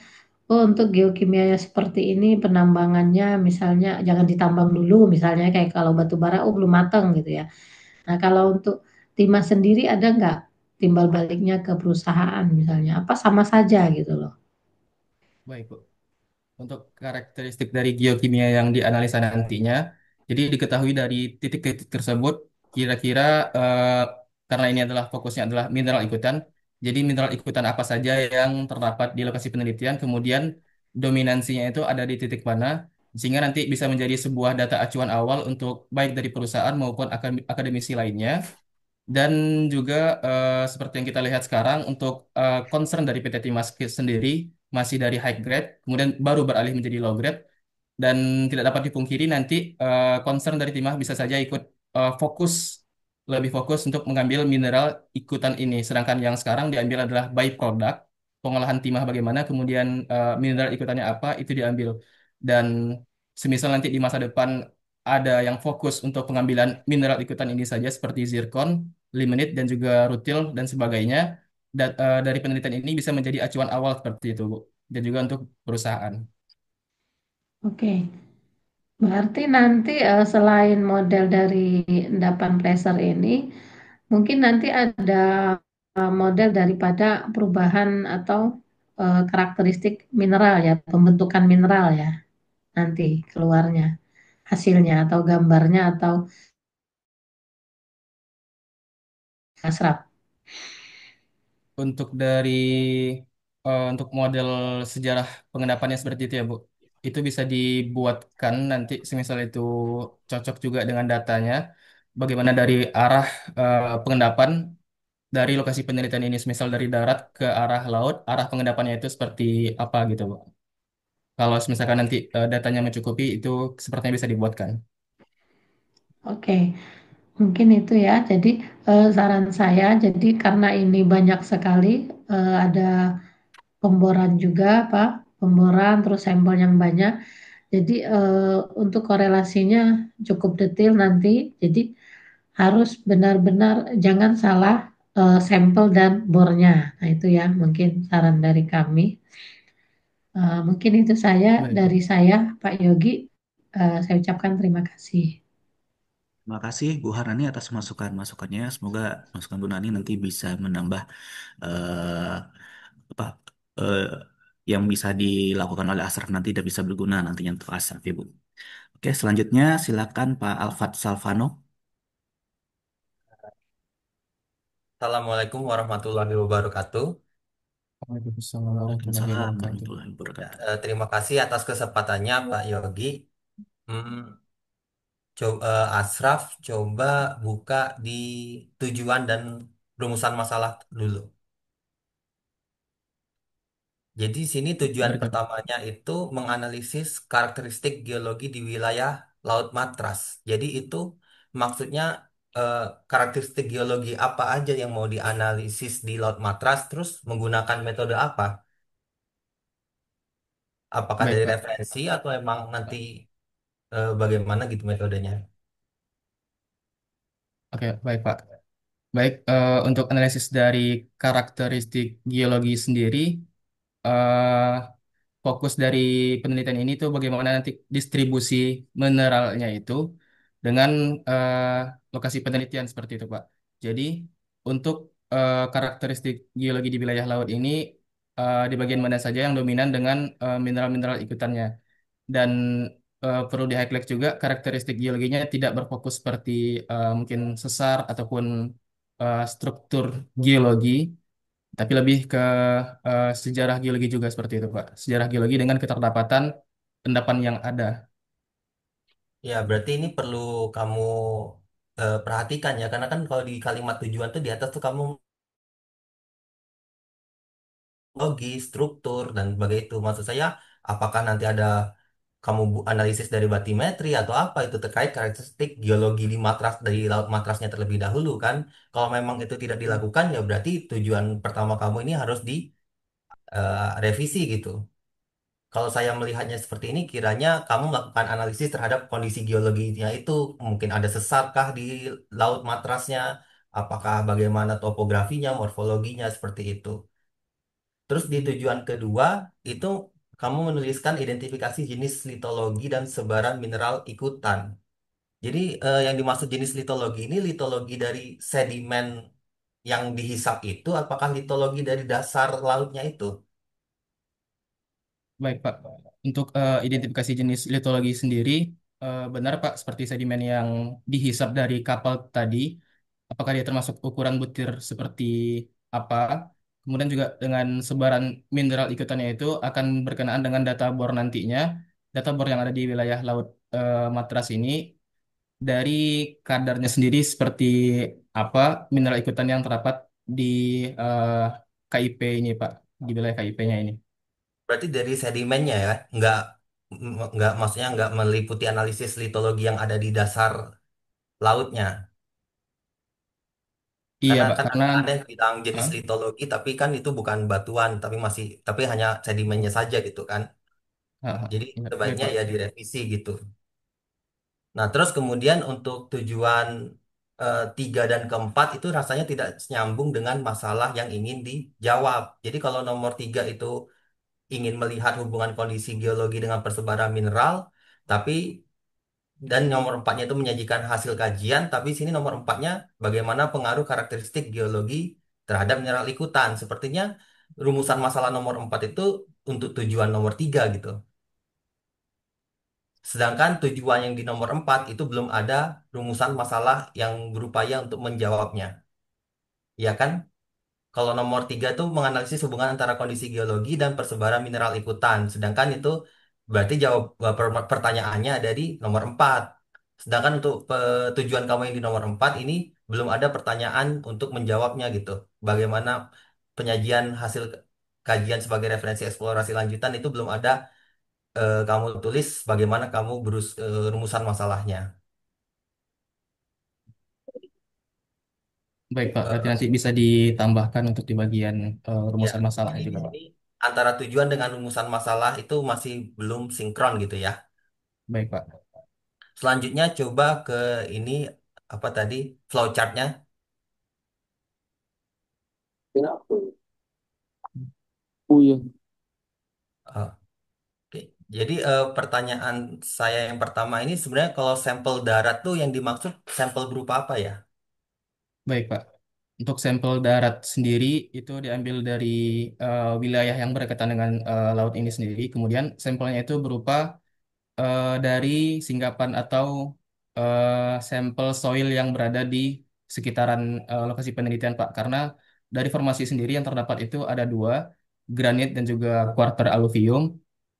oh untuk geokimianya seperti ini, penambangannya misalnya jangan ditambang dulu, misalnya kayak kalau batu bara, oh belum matang gitu ya. Nah, kalau untuk timah sendiri ada nggak timbal baliknya ke perusahaan misalnya? Apa sama saja gitu loh? Baik, Bu. Untuk karakteristik dari geokimia yang dianalisa nantinya, jadi diketahui dari titik-titik tersebut, kira-kira karena ini adalah fokusnya adalah mineral ikutan, jadi mineral ikutan apa saja yang terdapat di lokasi penelitian, kemudian dominansinya itu ada di titik mana, sehingga nanti bisa menjadi sebuah data acuan awal untuk baik dari perusahaan maupun akademisi lainnya. Dan juga seperti yang kita lihat sekarang untuk concern dari PT Timas sendiri masih dari high grade, kemudian baru beralih menjadi low grade. Dan tidak dapat dipungkiri nanti concern dari timah bisa saja ikut fokus lebih fokus untuk mengambil mineral ikutan ini. Sedangkan yang sekarang diambil adalah byproduct pengolahan timah bagaimana, kemudian mineral ikutannya apa itu diambil. Dan semisal nanti di masa depan ada yang fokus untuk pengambilan mineral ikutan ini saja seperti zircon, limonite dan juga rutil dan sebagainya. Dari penelitian ini bisa menjadi acuan awal seperti itu, Bu. Dan juga untuk perusahaan. Oke, berarti nanti selain model dari endapan pressure ini, mungkin nanti ada model daripada perubahan atau karakteristik mineral ya, pembentukan mineral ya, nanti keluarnya hasilnya atau gambarnya atau asrap. Untuk untuk model sejarah pengendapannya seperti itu ya Bu. Itu bisa dibuatkan nanti semisal itu cocok juga dengan datanya. Bagaimana dari arah pengendapan dari lokasi penelitian ini, semisal dari darat ke arah laut, arah pengendapannya itu seperti apa gitu Bu. Kalau misalkan nanti datanya mencukupi, itu sepertinya bisa dibuatkan. Oke, mungkin itu ya. Jadi saran saya, jadi karena ini banyak sekali, ada pemboran juga, Pak, pemboran terus sampel yang banyak. Jadi untuk korelasinya cukup detail nanti. Jadi harus benar-benar jangan salah sampel dan bornya. Nah itu ya mungkin saran dari kami. Mungkin itu saya Baik, dari Bu. saya, Pak Yogi. Saya ucapkan terima kasih. Terima kasih Bu Harani atas masukan-masukannya. Semoga masukan Bu Nani nanti bisa menambah eh, apa eh, yang bisa dilakukan oleh Asraf nanti dan bisa berguna nantinya untuk Asraf, Ibu. Oke, selanjutnya silakan Pak Alfat Salvano. Assalamualaikum warahmatullahi wabarakatuh. Waalaikumsalam warahmatullahi Waalaikumsalam wabarakatuh. warahmatullahi wabarakatuh. Terima kasih atas kesempatannya Pak Yogi. Hmm, Asraf coba buka di tujuan dan rumusan masalah dulu. Jadi sini tujuan Baik, Pak. pertamanya itu menganalisis karakteristik geologi di wilayah Laut Matras. Jadi itu maksudnya eh, karakteristik geologi apa aja yang mau dianalisis di Laut Matras, terus menggunakan metode apa? Apakah Baik, dari Pak. referensi atau emang nanti bagaimana gitu metodenya? Oke, baik, Pak. Baik, untuk analisis dari karakteristik geologi sendiri, eh, fokus dari penelitian ini tuh bagaimana nanti distribusi mineralnya itu dengan eh, lokasi penelitian seperti itu, Pak. Jadi, untuk karakteristik geologi di wilayah laut ini, di bagian mana saja yang dominan dengan mineral-mineral ikutannya. Dan perlu di highlight juga karakteristik geologinya tidak berfokus seperti mungkin sesar ataupun struktur geologi, tapi lebih ke sejarah geologi juga seperti itu, Pak. Sejarah geologi dengan keterdapatan endapan yang ada. Ya, berarti ini perlu kamu perhatikan ya, karena kan kalau di kalimat tujuan tuh di atas tuh kamu logis, struktur, dan sebagainya itu. Maksud saya, apakah nanti ada kamu analisis dari batimetri atau apa itu terkait karakteristik geologi di matras dari laut matrasnya terlebih dahulu kan? Kalau memang itu tidak dilakukan ya berarti tujuan pertama kamu ini harus direvisi gitu. Kalau saya melihatnya seperti ini, kiranya kamu melakukan analisis terhadap kondisi geologinya itu. Mungkin ada sesarkah di laut matrasnya, apakah bagaimana topografinya, morfologinya, seperti itu. Terus di tujuan kedua, itu kamu menuliskan identifikasi jenis litologi dan sebaran mineral ikutan. Jadi yang dimaksud jenis litologi ini, litologi dari sedimen yang dihisap itu, apakah litologi dari dasar lautnya itu? Baik, Pak. Untuk identifikasi jenis litologi sendiri, benar, Pak, seperti sedimen yang dihisap dari kapal tadi, apakah dia termasuk ukuran butir seperti apa? Kemudian juga dengan sebaran mineral ikutannya itu akan berkenaan dengan data bor nantinya. Data bor yang ada di wilayah Laut Matras ini dari kadarnya sendiri seperti apa mineral ikutan yang terdapat di eh, KIP ini, Pak, di wilayah KIP-nya ini. berarti dari sedimennya ya, nggak maksudnya nggak meliputi analisis litologi yang ada di dasar lautnya. Iya Karena Pak, kan karena ada yang bilang jenis Hah? litologi, tapi kan itu bukan batuan, tapi hanya sedimennya saja gitu kan. Hah, hah. Jadi Iya, baik sebaiknya Pak. ya direvisi gitu. Nah, terus kemudian untuk tujuan 3 dan 4 itu rasanya tidak nyambung dengan masalah yang ingin dijawab. Jadi kalau nomor 3 itu ingin melihat hubungan kondisi geologi dengan persebaran mineral, tapi dan nomor 4-nya itu menyajikan hasil kajian, tapi sini nomor 4-nya bagaimana pengaruh karakteristik geologi terhadap mineral ikutan. Sepertinya rumusan masalah nomor 4 itu untuk tujuan nomor 3 gitu. Sedangkan tujuan yang di nomor 4 itu belum ada rumusan masalah yang berupaya untuk menjawabnya. Ya kan? Kalau nomor 3 itu menganalisis hubungan antara kondisi geologi dan persebaran mineral ikutan. Sedangkan itu berarti jawab pertanyaannya ada di nomor 4. Sedangkan untuk tujuan kamu yang di nomor 4 ini belum ada pertanyaan untuk menjawabnya gitu. Bagaimana penyajian hasil kajian sebagai referensi eksplorasi lanjutan itu belum ada kamu tulis bagaimana kamu rumusan masalahnya. Baik Pak, berarti Eh, nanti bisa ditambahkan untuk di bagian ya, rumusan masalahnya jadi di juga Pak. sini antara tujuan dengan rumusan masalah itu masih belum sinkron gitu ya. Baik Pak. Selanjutnya coba ke ini apa tadi flowchartnya. Oh iya. Eh, Oke. Jadi pertanyaan saya yang pertama ini sebenarnya kalau sampel darat tuh yang dimaksud sampel berupa apa ya? Baik Pak. Untuk sampel darat sendiri itu diambil dari wilayah yang berdekatan dengan laut ini sendiri. Kemudian sampelnya itu berupa dari singkapan atau sampel soil yang berada di sekitaran lokasi penelitian, Pak. Karena dari formasi sendiri yang terdapat itu ada dua, granit dan juga quarter alluvium.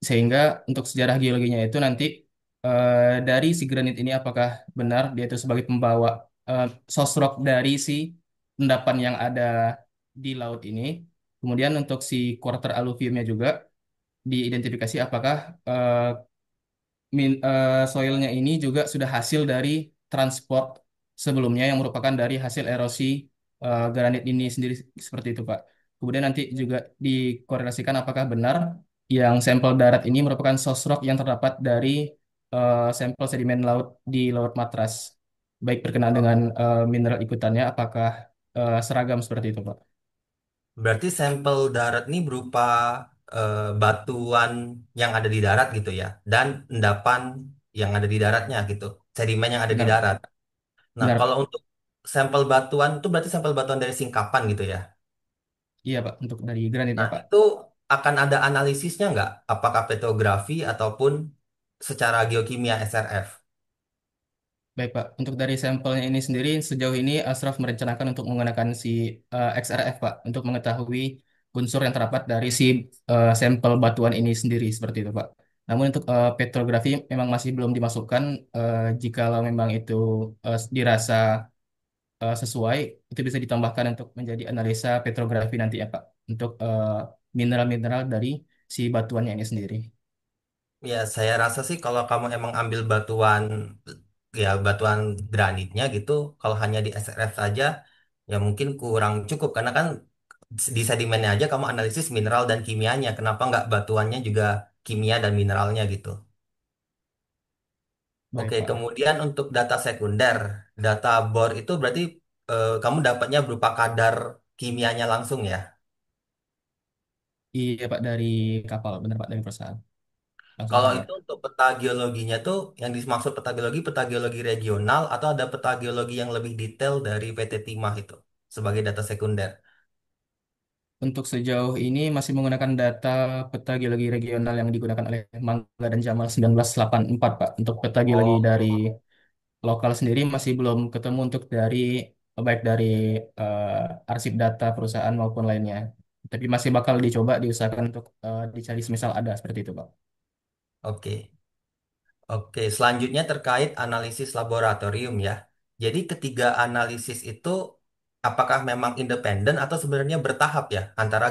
Sehingga untuk sejarah geologinya itu nanti dari si granit ini apakah benar dia itu sebagai pembawa source rock dari si endapan yang ada di laut ini. Kemudian untuk si quarter alluviumnya juga diidentifikasi apakah soilnya ini juga sudah hasil dari transport sebelumnya yang merupakan dari hasil erosi granit ini sendiri seperti itu, Pak. Kemudian nanti juga dikorelasikan apakah benar yang sampel darat ini merupakan source rock yang terdapat dari sampel sedimen laut di Laut Matras. Baik berkenaan dengan mineral ikutannya, apakah seragam seperti itu, Pak? Berarti sampel darat ini berupa batuan yang ada di darat gitu ya, dan endapan yang ada di daratnya gitu, sedimen yang ada di Benar, darat. Nah, benar, kalau Pak. untuk sampel batuan itu berarti sampel batuan dari singkapan gitu ya. Iya, Pak, untuk dari granitnya, Nah, Pak. itu akan ada analisisnya nggak? Apakah petrografi ataupun secara geokimia SRF? Baik, Pak. Untuk dari sampelnya ini sendiri, sejauh ini Ashraf merencanakan untuk menggunakan si XRF, Pak, untuk mengetahui unsur yang terdapat dari si sampel batuan ini sendiri, seperti itu, Pak. Namun untuk petrografi memang masih belum dimasukkan. Jikalau memang itu dirasa sesuai, itu bisa ditambahkan untuk menjadi analisa petrografi nanti ya, Pak, untuk mineral-mineral dari si batuannya ini sendiri. Ya, saya rasa sih kalau kamu emang ambil batuan, ya batuan granitnya gitu, kalau hanya di SRF saja, ya mungkin kurang cukup. Karena kan di sedimennya aja kamu analisis mineral dan kimianya. Kenapa nggak batuannya juga kimia dan mineralnya gitu? Oke, Baik, Pak. kemudian untuk data sekunder, data bor itu berarti kamu dapatnya berupa kadar kimianya langsung ya. Iya, Pak, dari kapal, benar, Pak, dari perusahaan. Langsung Kalau saja. itu untuk peta geologinya tuh yang dimaksud peta geologi regional atau ada peta geologi yang lebih detail dari PT Timah itu sebagai data sekunder. Untuk sejauh ini masih menggunakan data peta geologi regional yang digunakan oleh Mangga dan Jamal 1984, Pak. Untuk peta geologi dari Oh, lokal sendiri masih belum ketemu untuk dari baik dari arsip data perusahaan maupun lainnya. Tapi masih bakal dicoba diusahakan untuk dicari semisal ada seperti itu, Pak. oke. Oke, selanjutnya terkait analisis laboratorium ya. Jadi ketiga analisis itu apakah memang independen atau sebenarnya bertahap ya antara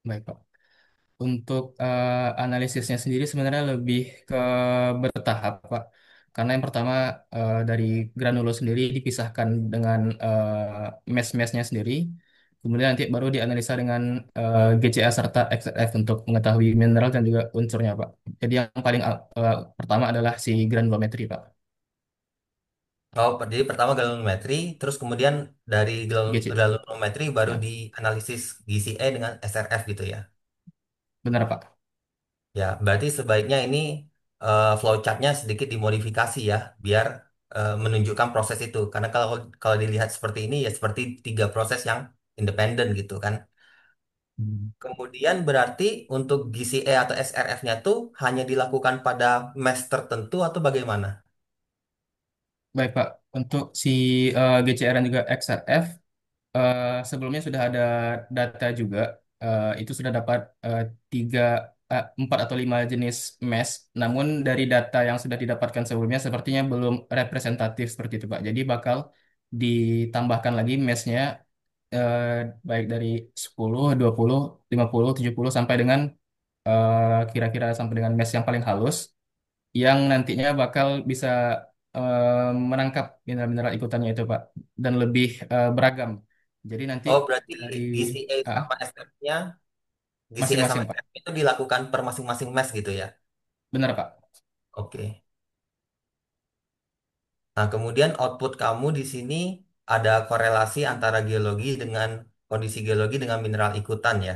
Baik, Pak. Untuk analisisnya sendiri sebenarnya lebih ke bertahap, Pak. Karena yang pertama dari granulus sendiri dipisahkan dengan mesh-meshnya sendiri. Kemudian nanti baru dianalisa dengan GCA serta XRF untuk mengetahui mineral dan juga unsurnya, Pak. Jadi yang paling pertama adalah si granulometri, Pak. Oh, jadi pertama galvanometri, terus kemudian dari GC, galvanometri baru ya, dianalisis GCE dengan SRF gitu ya. benar, Pak. Ya, berarti sebaiknya ini flowchartnya sedikit dimodifikasi ya, biar menunjukkan proses itu. Karena kalau kalau dilihat seperti ini ya seperti tiga proses yang independen gitu kan. Hmm. Kemudian berarti untuk GCE atau SRF-nya tuh hanya dilakukan pada mesh tertentu atau bagaimana? Baik, Pak. Untuk si GCR dan juga XRF, sebelumnya sudah ada data juga. Itu sudah dapat tiga, empat atau lima jenis mesh. Namun dari data yang sudah didapatkan sebelumnya sepertinya belum representatif seperti itu, Pak. Jadi bakal ditambahkan lagi meshnya eh, baik dari 10, 20, 50, 70 sampai dengan kira-kira sampai dengan mesh yang paling halus yang nantinya bakal bisa menangkap mineral-mineral ikutannya itu, Pak, dan lebih beragam. Jadi nanti Oh, berarti dari GCE ah, sama SRF-nya, GCE sama masing-masing, Pak. SRF itu dilakukan per masing-masing mesh gitu ya. Benar, Pak. Oke. Nah, kemudian output kamu di sini ada korelasi antara geologi dengan kondisi geologi dengan mineral ikutan ya.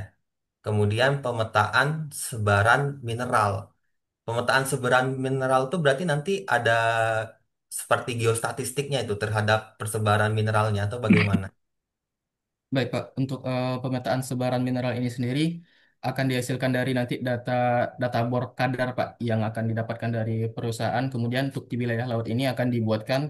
Kemudian pemetaan sebaran mineral. Pemetaan sebaran mineral itu berarti nanti ada seperti geostatistiknya itu terhadap persebaran mineralnya atau bagaimana? Baik, Pak. Untuk pemetaan sebaran mineral ini sendiri akan dihasilkan dari nanti data data bor kadar, Pak, yang akan didapatkan dari perusahaan. Kemudian untuk di wilayah laut ini akan dibuatkan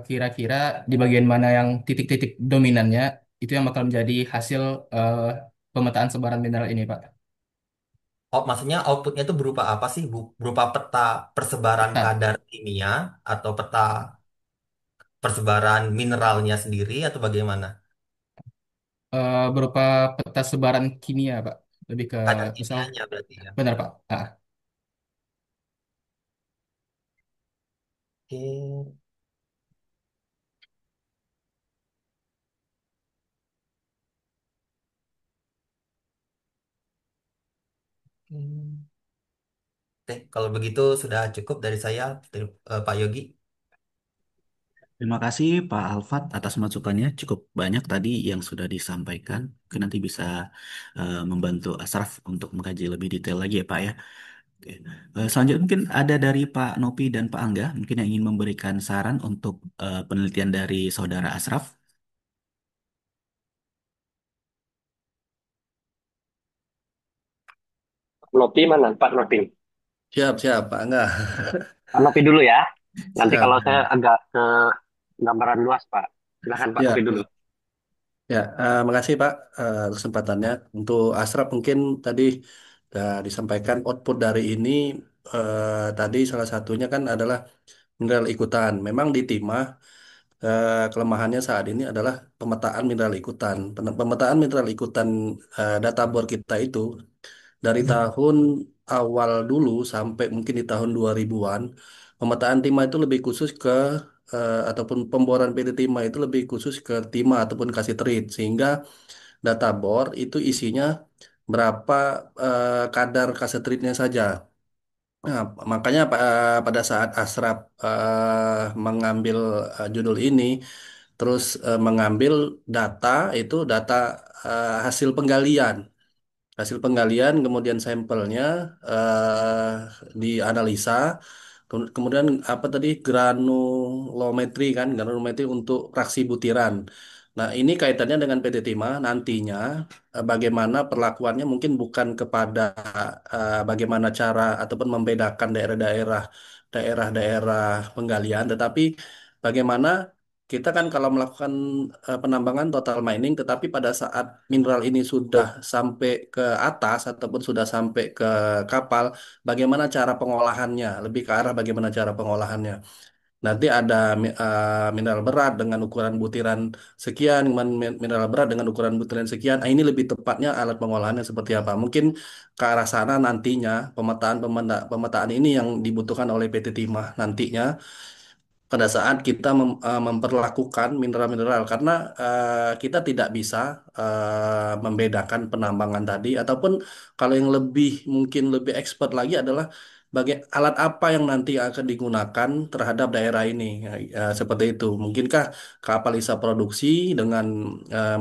kira-kira di bagian mana yang titik-titik dominannya itu yang bakal menjadi hasil eh, pemetaan sebaran mineral ini, Pak. Oh, maksudnya outputnya itu berupa apa sih? Berupa peta persebaran Peta. kadar kimia atau peta persebaran mineralnya sendiri atau bagaimana? Berupa peta sebaran kimia, Pak. Lebih ke Kadar misal, kimianya berarti ya. benar, Pak. Oke. Hmm. Oke, kalau begitu sudah cukup dari saya, Pak Yogi. Terima kasih Pak Alfat atas masukannya. Cukup banyak tadi yang sudah disampaikan. Mungkin nanti bisa membantu Asraf untuk mengkaji lebih detail lagi ya Pak ya. Oke. Selanjutnya mungkin ada dari Pak Nopi dan Pak Angga, mungkin yang ingin memberikan saran untuk penelitian dari Saudara Asraf. Nopi mana? Pak Nopi. Siap, siap, Pak. Enggak. Pak Nopi dulu ya. Nanti Siap. kalau saya agak ke gambaran luas, Pak. Silahkan Pak Nopi Ya, dulu. ya. Makasih Pak kesempatannya. Untuk Asraf mungkin tadi sudah disampaikan output dari ini tadi salah satunya kan adalah mineral ikutan. Memang di timah kelemahannya saat ini adalah pemetaan mineral ikutan. Pemetaan mineral ikutan data bor kita itu dari tahun awal dulu sampai mungkin di tahun 2000-an, pemetaan timah itu lebih khusus ke ataupun pemboran PT timah itu lebih khusus ke timah ataupun kasiterit sehingga data bor itu isinya berapa kadar kasetritnya saja. Nah, makanya pada saat Asraf mengambil judul ini, terus mengambil data itu data hasil penggalian. Hasil penggalian, kemudian sampelnya eh, dianalisa, kemudian apa tadi granulometri kan, granulometri untuk fraksi butiran. Nah, ini kaitannya dengan PT Timah nantinya bagaimana perlakuannya mungkin bukan kepada bagaimana cara ataupun membedakan daerah-daerah penggalian, tetapi bagaimana kita kan kalau melakukan penambangan total mining, tetapi pada saat mineral ini sudah sampai ke atas ataupun sudah sampai ke kapal, bagaimana cara pengolahannya? Lebih ke arah bagaimana cara pengolahannya. nanti ada mineral berat dengan ukuran butiran sekian, mineral berat dengan ukuran butiran sekian. Ah, ini lebih tepatnya alat pengolahannya seperti apa? Mungkin ke arah sana nantinya pemetaan ini yang dibutuhkan oleh PT Timah nantinya pada saat kita memperlakukan mineral-mineral karena kita tidak bisa membedakan penambangan tadi ataupun kalau yang lebih mungkin lebih expert lagi adalah alat apa yang nanti akan digunakan terhadap daerah ini. Seperti itu. Mungkinkah kapal bisa produksi dengan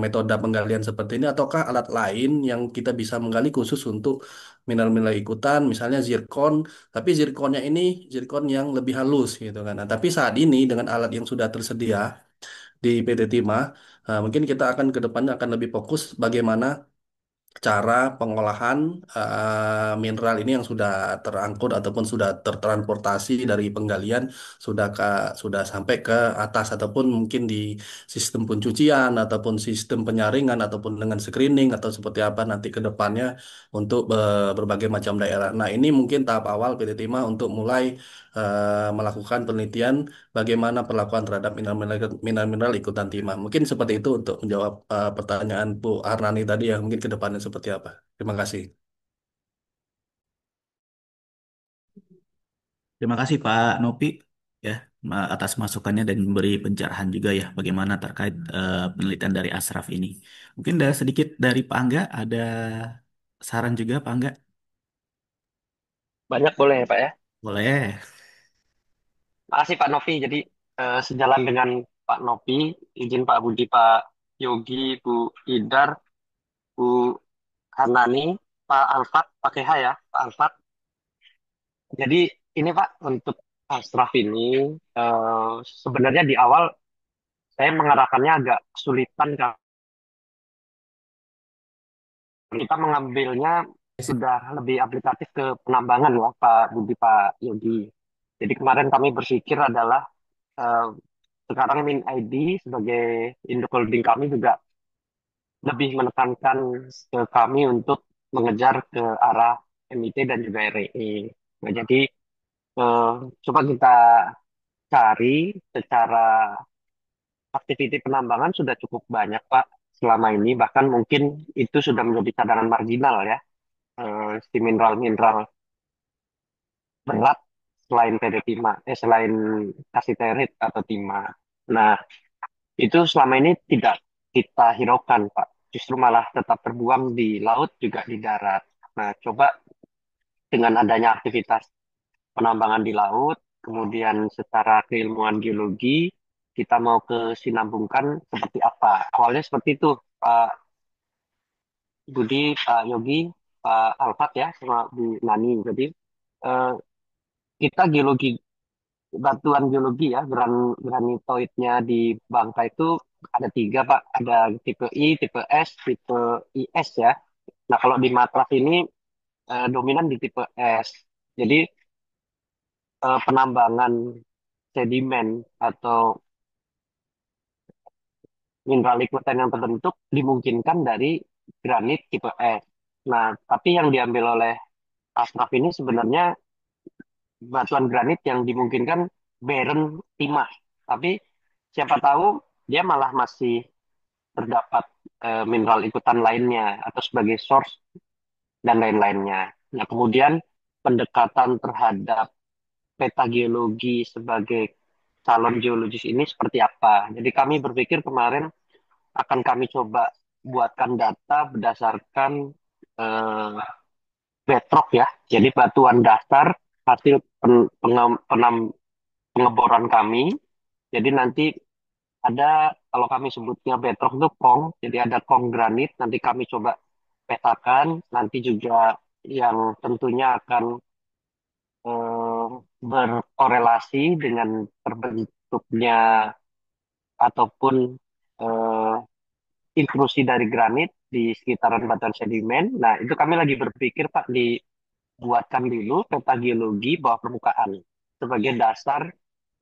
metode penggalian seperti ini ataukah alat lain yang kita bisa menggali khusus untuk mineral-mineral ikutan misalnya zirkon tapi zirkonnya ini zirkon yang lebih halus gitu kan. Nah, tapi saat ini dengan alat yang sudah tersedia di PT Timah, mungkin kita akan ke depannya akan lebih fokus bagaimana cara pengolahan mineral ini yang sudah terangkut ataupun sudah tertransportasi dari penggalian sudah sampai ke atas ataupun mungkin di sistem pencucian ataupun sistem penyaringan ataupun dengan screening atau seperti apa nanti ke depannya untuk berbagai macam daerah. Nah, ini mungkin tahap awal PT Timah untuk mulai melakukan penelitian bagaimana perlakuan terhadap mineral-mineral ikutan timah. Mungkin seperti itu untuk menjawab pertanyaan Bu Arnani tadi ya, mungkin ke depannya seperti apa. Terima kasih. Terima kasih Pak Nopi ya atas masukannya dan memberi pencerahan juga ya bagaimana terkait penelitian dari Ashraf ini. Mungkin ada sedikit dari Pak Angga, ada saran juga Pak Angga? Banyak boleh ya Pak ya. Boleh. Makasih Pak Novi. Jadi sejalan dengan Pak Novi, izin Pak Budi, Pak Yogi, Bu Idar, Bu Hanani, Pak Alfat, Pak Keha ya, Pak Alfat. Jadi ini Pak untuk Ashraf ini sebenarnya di awal saya mengarahkannya agak kesulitan karena kita mengambilnya sudah lebih aplikatif ke penambangan ya Pak Budi, Pak Yogi. Jadi kemarin kami berpikir adalah eh, sekarang Min ID sebagai induk holding kami juga lebih menekankan ke kami untuk mengejar ke arah MIT dan juga REE. Nah, jadi eh, coba kita cari secara aktiviti penambangan sudah cukup banyak Pak selama ini, bahkan mungkin itu sudah menjadi cadangan marginal ya, si mineral-mineral berat selain PD timah, selain kasiterit atau timah. Nah, itu selama ini tidak kita hiraukan, Pak. Justru malah tetap terbuang di laut juga di darat. Nah, coba dengan adanya aktivitas penambangan di laut, kemudian secara keilmuan geologi, kita mau kesinambungkan seperti apa. Awalnya seperti itu, Pak Budi, Pak Yogi, Pak Alfat ya, sama Bu Nani. Jadi eh, kita geologi batuan geologi ya, granitoidnya di Bangka itu ada tiga Pak, ada tipe I, tipe S, tipe IS ya. Nah kalau di Matras ini dominan di tipe S. Jadi penambangan sedimen atau mineral liquiden yang terbentuk dimungkinkan dari granit tipe S. Nah tapi yang diambil oleh Ashraf ini sebenarnya batuan granit yang dimungkinkan barren timah. Tapi siapa tahu dia malah masih terdapat mineral ikutan lainnya atau sebagai source dan lain-lainnya. Nah, kemudian pendekatan terhadap peta geologi sebagai calon geologis ini seperti apa? Jadi kami berpikir kemarin akan kami coba buatkan data berdasarkan eh, bedrock ya. Jadi batuan dasar hasil pengeboran kami. Jadi nanti ada kalau kami sebutnya bedrock itu kong, jadi ada kong granit. Nanti kami coba petakan, nanti juga yang tentunya akan eh, berkorelasi dengan terbentuknya ataupun eh, intrusi dari granit di sekitaran batuan sedimen. Nah, itu kami lagi berpikir Pak dibuatkan dulu peta geologi bawah permukaan sebagai dasar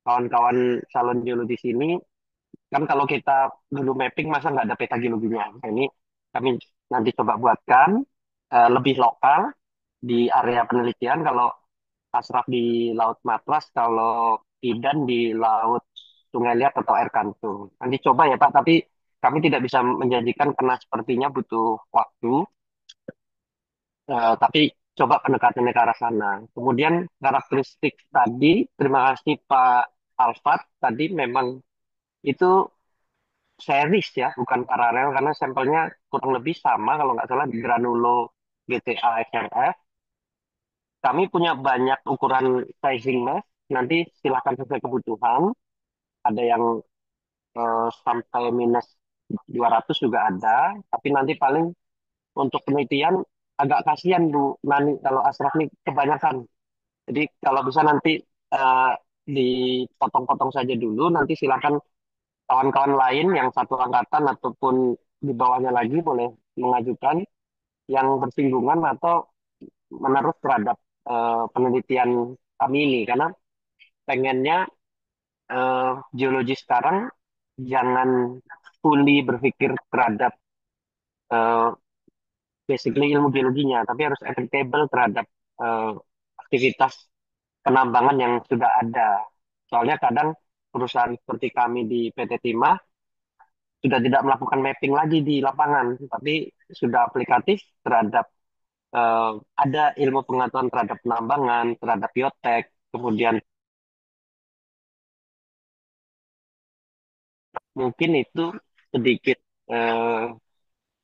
kawan-kawan calon geologis ini. Kan kalau kita dulu mapping masa nggak ada peta geologinya. Nah, ini kami nanti coba buatkan lebih lokal di area penelitian. Kalau Ashraf di Laut Matras, kalau Idan di Laut Sungai Liat atau Air Kantung. Nanti coba ya Pak, tapi kami tidak bisa menjanjikan karena sepertinya butuh waktu. Tapi coba pendekatannya ke arah sana. Kemudian karakteristik tadi, terima kasih Pak Alfat. Tadi memang itu series ya, bukan paralel karena sampelnya kurang lebih sama kalau nggak salah di Granulo GTA XRF. Kami punya banyak ukuran sizing mesh. Nanti silakan sesuai kebutuhan. Ada yang sampai minus 200 juga ada. Tapi nanti paling untuk penelitian agak kasihan Bu Nani kalau Ashraf ini kebanyakan. Jadi kalau bisa nanti eh, dipotong-potong saja dulu. Nanti silakan kawan-kawan lain yang satu angkatan ataupun di bawahnya lagi boleh mengajukan yang bersinggungan atau menerus terhadap penelitian kami ini karena pengennya geologi sekarang jangan fully berpikir terhadap eh, basically ilmu geologinya tapi harus applicable terhadap eh, aktivitas penambangan yang sudah ada. Soalnya kadang perusahaan seperti kami di PT Timah sudah tidak melakukan mapping lagi di lapangan, tapi sudah aplikatif terhadap eh, ada ilmu pengetahuan terhadap penambangan, terhadap biotek, kemudian mungkin itu sedikit eh,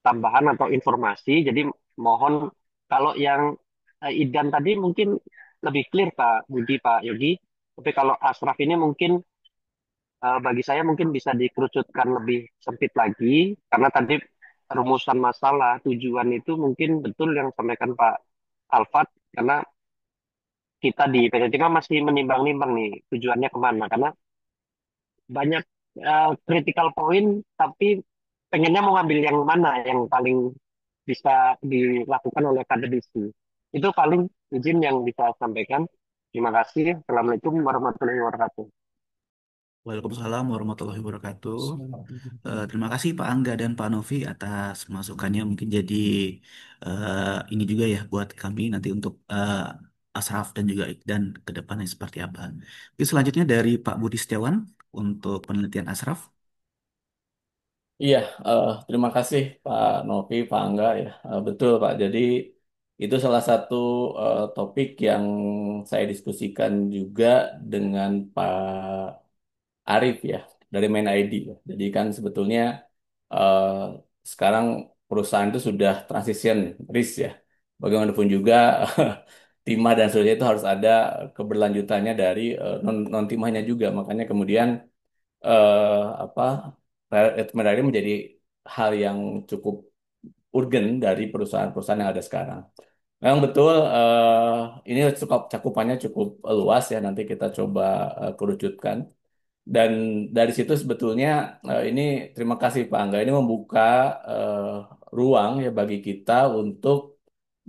tambahan atau informasi. Jadi mohon kalau yang Idan tadi mungkin lebih clear Pak Budi, Pak Yogi. Tapi kalau Asraf ini mungkin bagi saya mungkin bisa dikerucutkan lebih sempit lagi karena tadi rumusan masalah tujuan itu mungkin betul yang sampaikan Pak Alfat karena kita di PT Timah masih menimbang-nimbang nih tujuannya kemana karena banyak critical point tapi pengennya mau ngambil yang mana yang paling bisa dilakukan oleh akademisi. Itu paling izin yang bisa sampaikan. Terima kasih. Assalamualaikum warahmatullahi wabarakatuh. Waalaikumsalam warahmatullahi wabarakatuh. Terima kasih Pak Angga dan Pak Novi atas masukannya. Mungkin jadi ini juga ya buat kami nanti untuk Asraf dan juga Ikdan ke depannya seperti apa. Oke, selanjutnya dari Pak Budi Setiawan untuk penelitian Asraf. Iya, terima kasih Pak Novi, Pak Angga ya. Betul Pak. Jadi itu salah satu topik yang saya diskusikan juga dengan Pak Arif ya dari Main ID. Ya. Jadi kan sebetulnya eh, sekarang perusahaan itu sudah transition risk ya. Bagaimanapun juga timah dan seterusnya itu harus ada keberlanjutannya dari non timahnya juga. Makanya kemudian apa rekomendasi menjadi hal yang cukup urgen dari perusahaan-perusahaan yang ada sekarang. Memang betul ini cukup cakupannya cukup luas ya nanti kita coba kerucutkan. Dan dari situ sebetulnya ini terima kasih Pak Angga ini membuka eh, ruang ya bagi kita untuk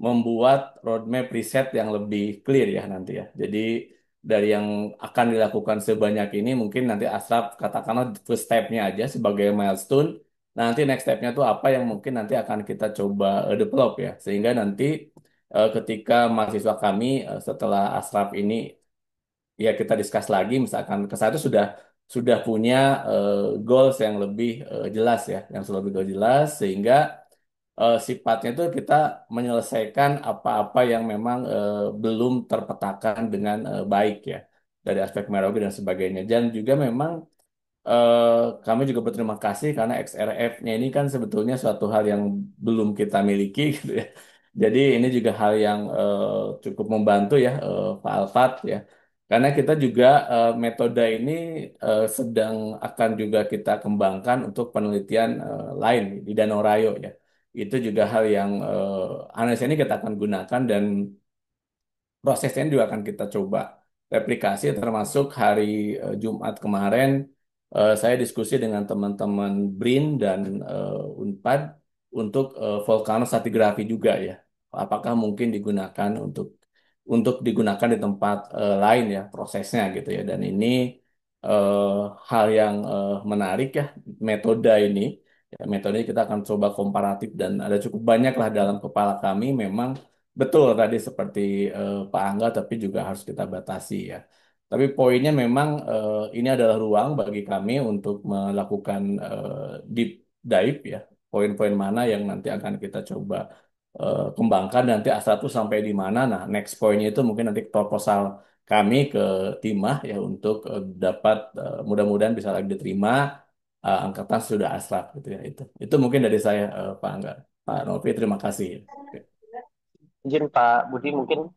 membuat roadmap riset yang lebih clear ya nanti ya. Jadi dari yang akan dilakukan sebanyak ini mungkin nanti Asraf katakanlah first step-nya aja sebagai milestone. Nanti next step-nya tuh apa yang mungkin nanti akan kita coba develop ya. Sehingga nanti ketika mahasiswa kami setelah Asraf ini ya kita discuss lagi misalkan ke satu sudah punya goals yang lebih jelas ya, yang lebih jelas sehingga sifatnya itu kita menyelesaikan apa-apa yang memang belum terpetakan dengan baik ya dari aspek merologi dan sebagainya dan juga memang eh, kami juga berterima kasih karena XRF-nya ini kan sebetulnya suatu hal yang belum kita miliki gitu ya. Jadi ini juga hal yang cukup membantu ya Pak Alfat ya. Karena kita juga metode ini sedang akan juga kita kembangkan untuk penelitian lain di Danau Rayo ya. Itu juga hal yang analisa ini kita akan gunakan dan prosesnya juga akan kita coba replikasi termasuk hari Jumat kemarin saya diskusi dengan teman-teman BRIN dan Unpad untuk vulkanostratigrafi juga ya. Apakah mungkin digunakan untuk digunakan di tempat lain ya prosesnya gitu ya. Dan ini eh, hal yang menarik ya metode ini. Ya, metode ini kita akan coba komparatif dan ada cukup banyak lah dalam kepala kami memang betul tadi seperti Pak Angga, tapi juga harus kita batasi ya. Tapi poinnya memang ini adalah ruang bagi kami untuk melakukan deep dive ya. Poin-poin mana yang nanti akan kita coba kembangkan nanti Astra tuh sampai di mana. Nah, next poinnya itu mungkin nanti proposal kami ke Timah ya untuk dapat mudah-mudahan bisa lagi diterima angkatan sudah Astra gitu ya itu. Itu mungkin dari saya Pak Angga. Pak Novi terima kasih. Oke. Izin Pak Budi mungkin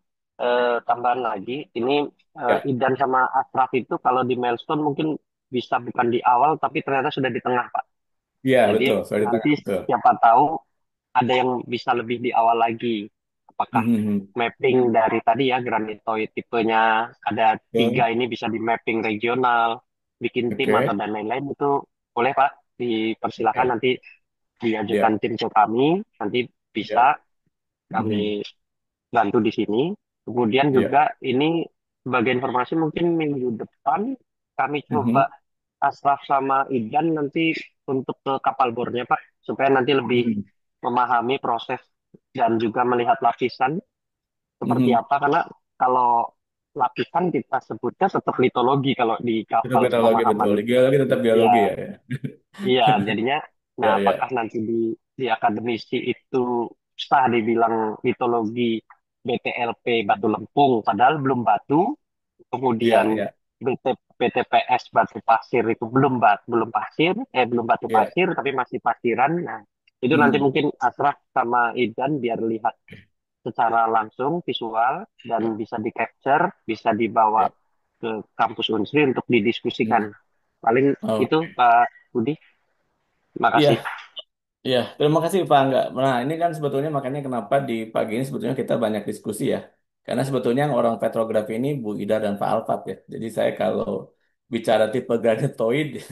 tambahan lagi. Ini Ya, Idan sama Ashraf itu kalau di milestone mungkin bisa bukan di awal tapi ternyata sudah di tengah Pak. iya Jadi betul. Sorry itu nanti betul. siapa tahu ada yang bisa lebih di awal lagi. Apakah Mhm. mapping dari tadi ya granitoid tipenya ada tiga Betul. ini bisa di mapping regional, bikin tim atau Oke. dan lain-lain itu boleh Pak. Dipersilakan Oke. nanti diajukan Ya. tim ke kami, nanti bisa Ya. Mhm. kami bantu di sini. Kemudian Ya. juga ini sebagai informasi mungkin minggu depan kami Mhm. coba Asraf sama Idan nanti untuk ke kapal bornya Pak, supaya nanti lebih Mhm. memahami proses dan juga melihat lapisan seperti Mhm. apa. Karena kalau lapisan kita sebutnya tetap litologi kalau di Tetap kapal geologi betul. sepemahaman. Geologi tetap geologi Ya, ya. Ya. iya, jadinya, nah Ya. apakah Ya. nanti di akademisi itu sah dibilang mitologi BTLP Batu Lempung, padahal belum batu, kemudian Ya. Ya. BTPS Batu Pasir itu belum pasir, belum batu Ya. pasir, tapi masih pasiran. Nah, itu nanti Mhm. mungkin Asraf sama Idan biar lihat secara langsung visual dan Ya. bisa di capture, bisa dibawa Ya. ke kampus Unsri untuk didiskusikan. Mhm. Paling itu Oke. Pak Budi. Terima Iya. kasih. Iya, terima kasih Pak Angga. Nah, ini kan sebetulnya makanya kenapa di pagi ini sebetulnya kita banyak diskusi ya. Karena sebetulnya yang orang petrografi ini Bu Ida dan Pak Alfat ya. Jadi saya kalau bicara tipe granitoid,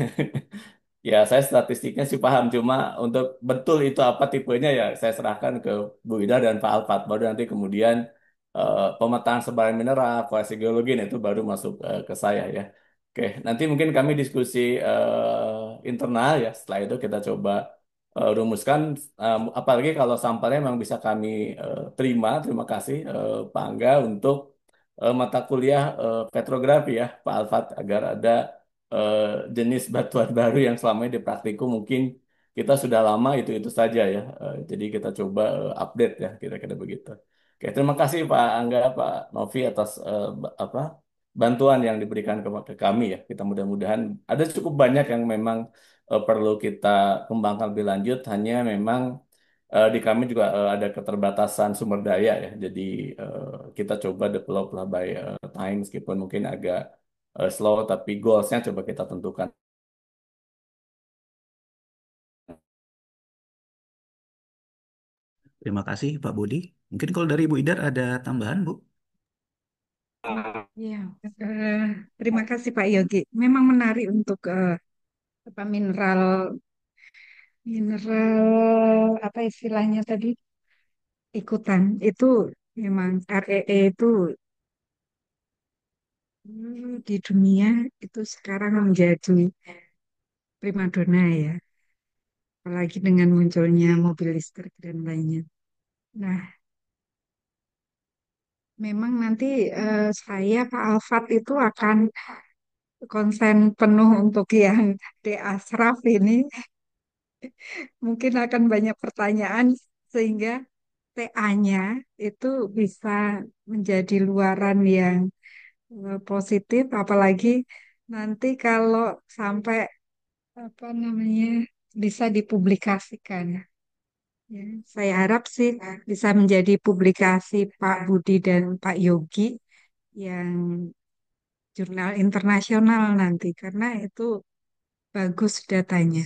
ya saya statistiknya sih paham. Cuma untuk betul itu apa tipenya ya saya serahkan ke Bu Ida dan Pak Alfat. Baru nanti kemudian pemetaan sebaran mineral, kualitas geologi nah, itu baru masuk ke saya ya. Oke, nanti mungkin kami diskusi internal ya. Setelah itu kita coba rumuskan apalagi kalau sampelnya memang bisa kami terima kasih Pak Angga untuk mata kuliah petrografi ya Pak Alfat agar ada eh, jenis batuan baru yang selama ini di praktikum mungkin kita sudah lama itu saja ya. Jadi kita coba update ya kira-kira begitu. Oke, terima kasih Pak Angga, Pak Novi atas apa bantuan yang diberikan ke kami ya. Kita mudah-mudahan ada cukup banyak yang memang perlu kita kembangkan lebih lanjut. Hanya memang di kami juga ada keterbatasan sumber daya ya. Jadi kita coba develop lah by time meskipun mungkin agak slow, tapi goalsnya coba kita tentukan. Terima kasih Pak Budi. Mungkin kalau dari Bu Idar ada tambahan Bu? Ya, eh, terima kasih Pak Yogi. Memang menarik untuk apa mineral apa istilahnya tadi ikutan itu memang REE itu di dunia itu sekarang menjadi primadona ya, apalagi dengan munculnya mobil listrik dan lainnya. Nah, memang nanti saya Pak Alfat itu akan konsen penuh untuk yang di Asraf ini. Mungkin akan banyak pertanyaan sehingga TA-nya itu bisa menjadi luaran yang positif, apalagi nanti kalau sampai apa namanya bisa dipublikasikan. Ya, saya harap sih bisa menjadi publikasi Pak Budi dan Pak Yogi yang jurnal internasional nanti karena itu bagus datanya.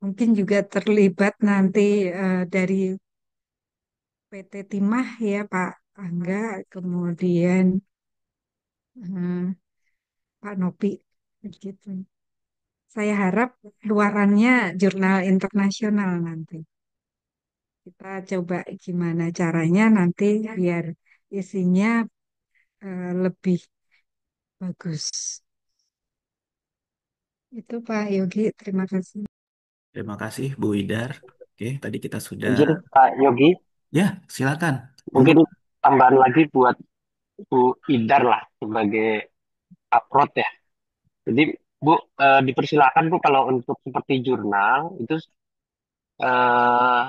Mungkin juga terlibat nanti dari PT Timah ya Pak Angga, kemudian Pak Nopi, begitu. Saya harap luarannya jurnal internasional nanti. Kita coba gimana caranya nanti biar isinya lebih bagus. Itu Pak Yogi, terima kasih. Terima kasih Bu Idar. Oke, tadi kita sudah Izin Pak Yogi, ya silakan. Monggo. mungkin tambahan lagi buat Bu Idar lah sebagai upload ya. Jadi Bu, dipersilakan Bu kalau untuk seperti jurnal itu eh,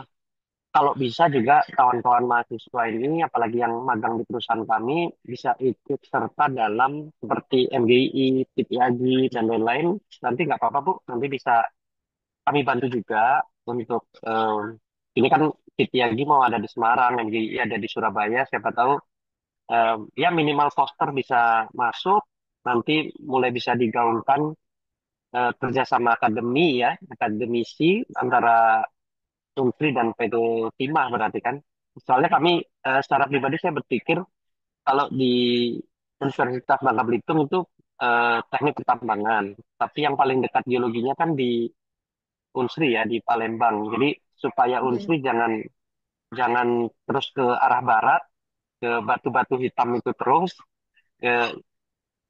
kalau bisa juga kawan-kawan mahasiswa ini, apalagi yang magang di perusahaan kami, bisa ikut serta dalam seperti MGI, TPAG, dan lain-lain. Nanti nggak apa-apa Bu, nanti bisa kami bantu juga untuk ini kan TPAG mau ada di Semarang, MGI ada di Surabaya, siapa tahu ya minimal poster bisa masuk, nanti mulai bisa digaungkan kerjasama akademi ya, akademisi antara Unsri dan PT Timah berarti kan. Soalnya kami secara pribadi saya berpikir kalau di Universitas Bangka Belitung itu teknik pertambangan, tapi yang paling dekat geologinya kan di Unsri ya di Palembang. Jadi supaya Oke. Unsri jangan jangan terus ke arah barat ke batu-batu hitam itu terus ke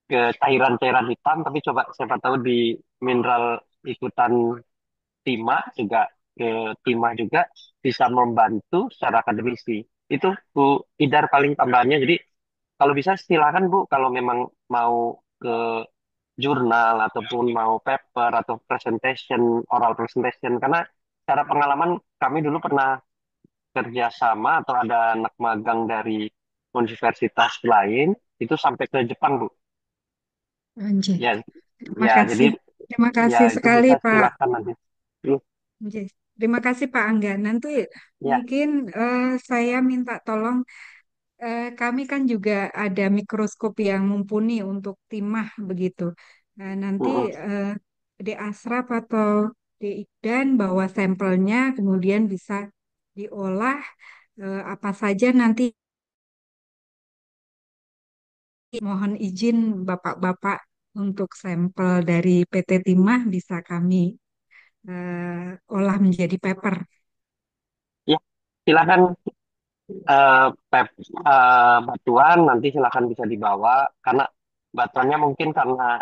ke cairan-cairan hitam, tapi coba siapa tahu di mineral ikutan timah juga ke timah juga bisa membantu secara akademisi. Itu Bu Idar paling tambahannya. Jadi kalau bisa silakan Bu kalau memang mau ke jurnal ataupun mau paper atau presentation, oral presentation karena secara pengalaman kami dulu pernah kerjasama atau ada anak magang dari universitas lain itu sampai ke Jepang Bu. Anjay. Ya, Terima ya jadi kasih. Terima ya kasih itu sekali, bisa Pak. silakan nanti. Hmm, Anjay. Terima kasih, Pak Angga. Nanti Ya, mungkin saya minta tolong, kami kan juga ada mikroskop yang mumpuni untuk timah begitu. Nah, nanti mm-mm. eh, di Asraf atau di Ikdan bawa sampelnya, kemudian bisa diolah apa saja nanti. Mohon izin Bapak-Bapak untuk sampel dari PT Timah bisa kami olah menjadi paper. Ya, silakan batuan nanti silakan bisa dibawa karena batuannya mungkin karena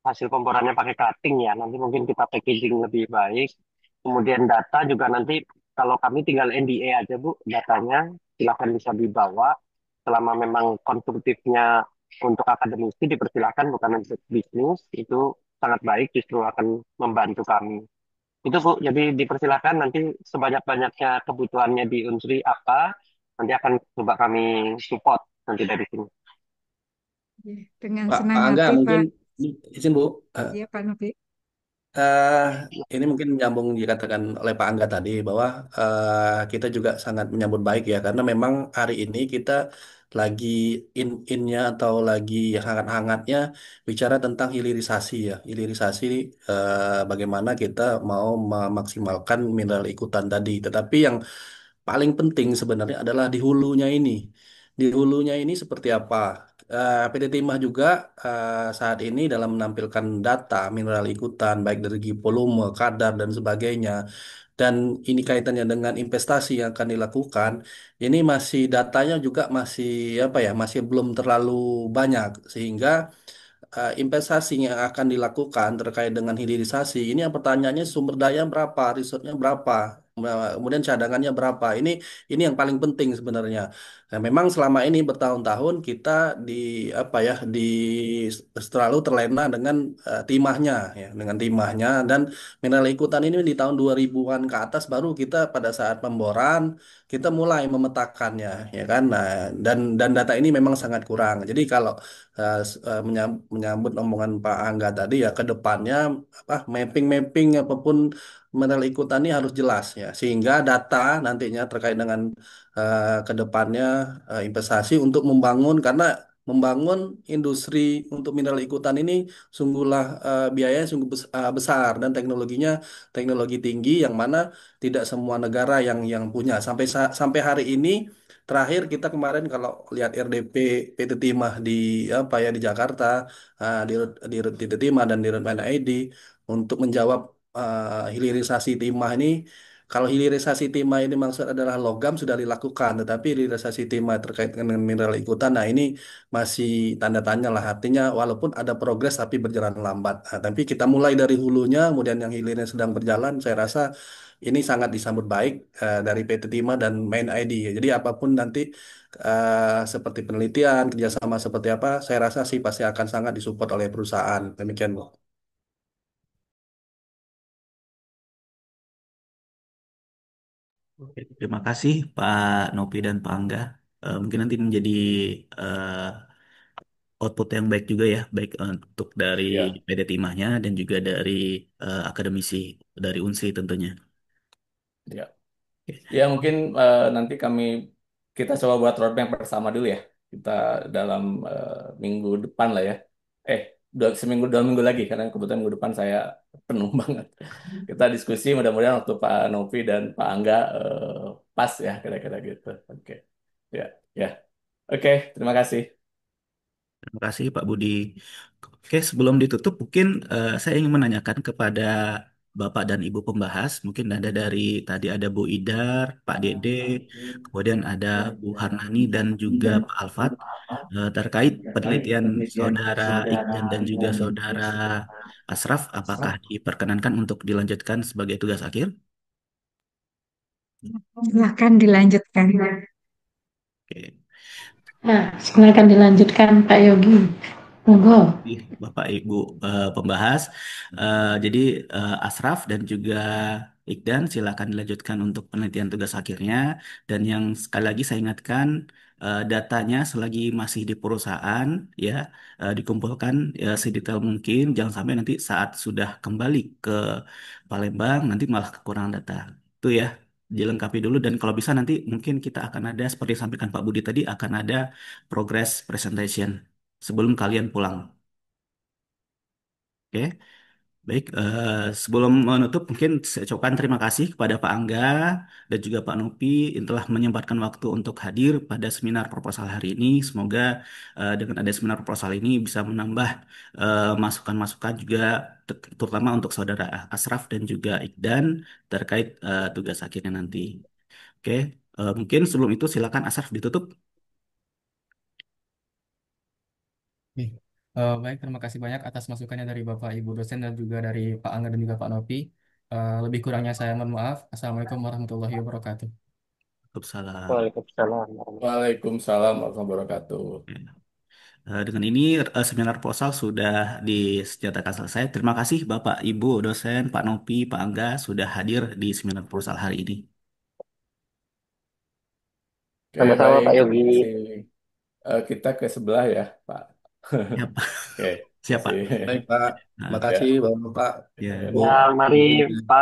hasil pemborannya pakai cutting ya nanti mungkin kita packaging lebih baik kemudian data juga nanti kalau kami tinggal NDA aja Bu datanya silakan bisa dibawa selama memang konstruktifnya untuk akademisi dipersilakan bukan untuk bisnis itu sangat baik justru akan membantu kami itu Bu, jadi dipersilakan nanti sebanyak-banyaknya kebutuhannya di Unsri apa, nanti akan coba kami support nanti dari sini. Dengan Pak senang Angga hati, mungkin Pak. izin Bu. Ya, Pak Novi. Eh, ini mungkin menyambung dikatakan oleh Pak Angga tadi bahwa kita juga sangat menyambut baik ya karena memang hari ini kita lagi in-innya atau lagi hangat-hangatnya bicara tentang hilirisasi ya. Hilirisasi bagaimana kita mau memaksimalkan mineral ikutan tadi. Tetapi yang paling penting sebenarnya adalah di hulunya ini. Di hulunya ini seperti apa? PT Timah juga saat ini dalam menampilkan data mineral ikutan baik dari segi volume, kadar dan sebagainya. Dan ini kaitannya dengan investasi yang akan dilakukan. Ini masih datanya juga masih apa ya? Masih belum terlalu banyak sehingga investasi yang akan dilakukan terkait dengan hilirisasi ini yang pertanyaannya sumber daya berapa, resource-nya berapa, kemudian cadangannya berapa. Ini yang paling penting sebenarnya. Nah, memang selama ini bertahun-tahun kita di apa ya di selalu terlena dengan timahnya ya, dengan timahnya dan mineral ikutan ini di tahun 2000-an ke atas baru kita pada saat pemboran kita mulai memetakannya ya kan. Nah, dan data ini memang sangat kurang. Jadi kalau menyambut omongan Pak Angga tadi ya ke depannya apa mapping-mapping apapun mineral ikutan ini harus jelas ya sehingga data nantinya terkait dengan ke depannya investasi untuk membangun karena membangun industri untuk mineral ikutan ini sungguhlah biayanya sungguh besar dan teknologinya teknologi tinggi yang mana tidak semua negara yang punya sampai hari ini. Terakhir kita kemarin kalau lihat RDP PT Timah di apa ya di Jakarta, di PT Timah dan di Rutman ID untuk menjawab hilirisasi timah ini. Kalau hilirisasi timah ini maksud adalah logam sudah dilakukan, tetapi hilirisasi timah terkait dengan mineral ikutan, nah ini masih tanda tanya lah. Artinya walaupun ada progres tapi berjalan lambat. Nah, tapi kita mulai dari hulunya, kemudian yang hilirnya sedang berjalan, saya rasa ini sangat disambut baik dari PT Timah dan Main ID. Jadi apapun nanti seperti penelitian, kerjasama seperti apa, saya rasa sih pasti akan sangat disupport oleh perusahaan. Demikian, Bu. Oke, terima kasih Pak Nopi dan Pak Angga. Mungkin nanti menjadi eh, output yang baik juga ya, baik untuk dari Ya, PD Timahnya dan juga dari akademisi dari UNSI tentunya. ya. Oke. Ya mungkin nanti kita coba buat roadmap bersama dulu ya. Kita dalam minggu depan lah ya. Seminggu 2 minggu lagi karena kebetulan minggu depan saya penuh banget. Kita diskusi mudah-mudahan waktu Pak Novi dan Pak Angga pas ya kira-kira gitu. Oke. Ya, ya. Oke, terima kasih. Terima kasih Pak Budi. Oke, sebelum ditutup mungkin saya ingin menanyakan kepada Bapak dan Ibu pembahas, mungkin ada dari tadi ada Bu Idar, Pak Dede, kemudian ada Bu Harnani dan juga Pak Alfat terkait penelitian Saudara Iqdan dan juga Saudara Asraf, apakah diperkenankan untuk dilanjutkan sebagai tugas akhir? Silahkan dilanjutkan. Oke. Nah, silakan dilanjutkan Pak Yogi. Monggo. Bapak Ibu pembahas. Jadi Asraf dan juga Iqdan silakan dilanjutkan untuk penelitian tugas akhirnya. Dan yang sekali lagi saya ingatkan datanya selagi masih di perusahaan ya dikumpulkan sedetail mungkin. Jangan sampai nanti saat sudah kembali ke Palembang nanti malah kekurangan data. Itu ya dilengkapi dulu dan kalau bisa nanti mungkin kita akan ada seperti disampaikan Pak Budi tadi akan ada progress presentation sebelum kalian pulang. Oke, baik. Sebelum menutup, mungkin saya ucapkan terima kasih kepada Pak Angga dan juga Pak Nopi yang telah menyempatkan waktu untuk hadir pada seminar proposal hari ini. Semoga dengan ada seminar proposal ini bisa menambah masukan-masukan juga, terutama untuk saudara Asraf dan juga Ikdan terkait tugas akhirnya nanti. Oke, mungkin sebelum itu silakan Asraf ditutup. Oke. Baik, terima kasih banyak atas masukannya dari Bapak Ibu dosen dan juga dari Pak Angga dan juga Pak Nopi. Lebih kurangnya saya mohon maaf. Assalamualaikum warahmatullahi wabarakatuh. Waalaikumsalam. Waalaikumsalam warahmatullahi Waalaikumsalam warahmatullahi wabarakatuh. Dengan ini seminar proposal sudah dinyatakan selesai. Terima kasih Bapak, Ibu, dosen, Pak Nopi, Pak Angga sudah hadir di seminar proposal hari ini. Oke, Sama-sama baik. Pak Terima Yogi. kasih. Kita ke sebelah ya, Pak. Ya, Pak. Oke, Siap, Pak. kasih. Baik, Pak. Terima Nah, Ya, kasih, Bapak, ya. Bu. Ya, mari Pak.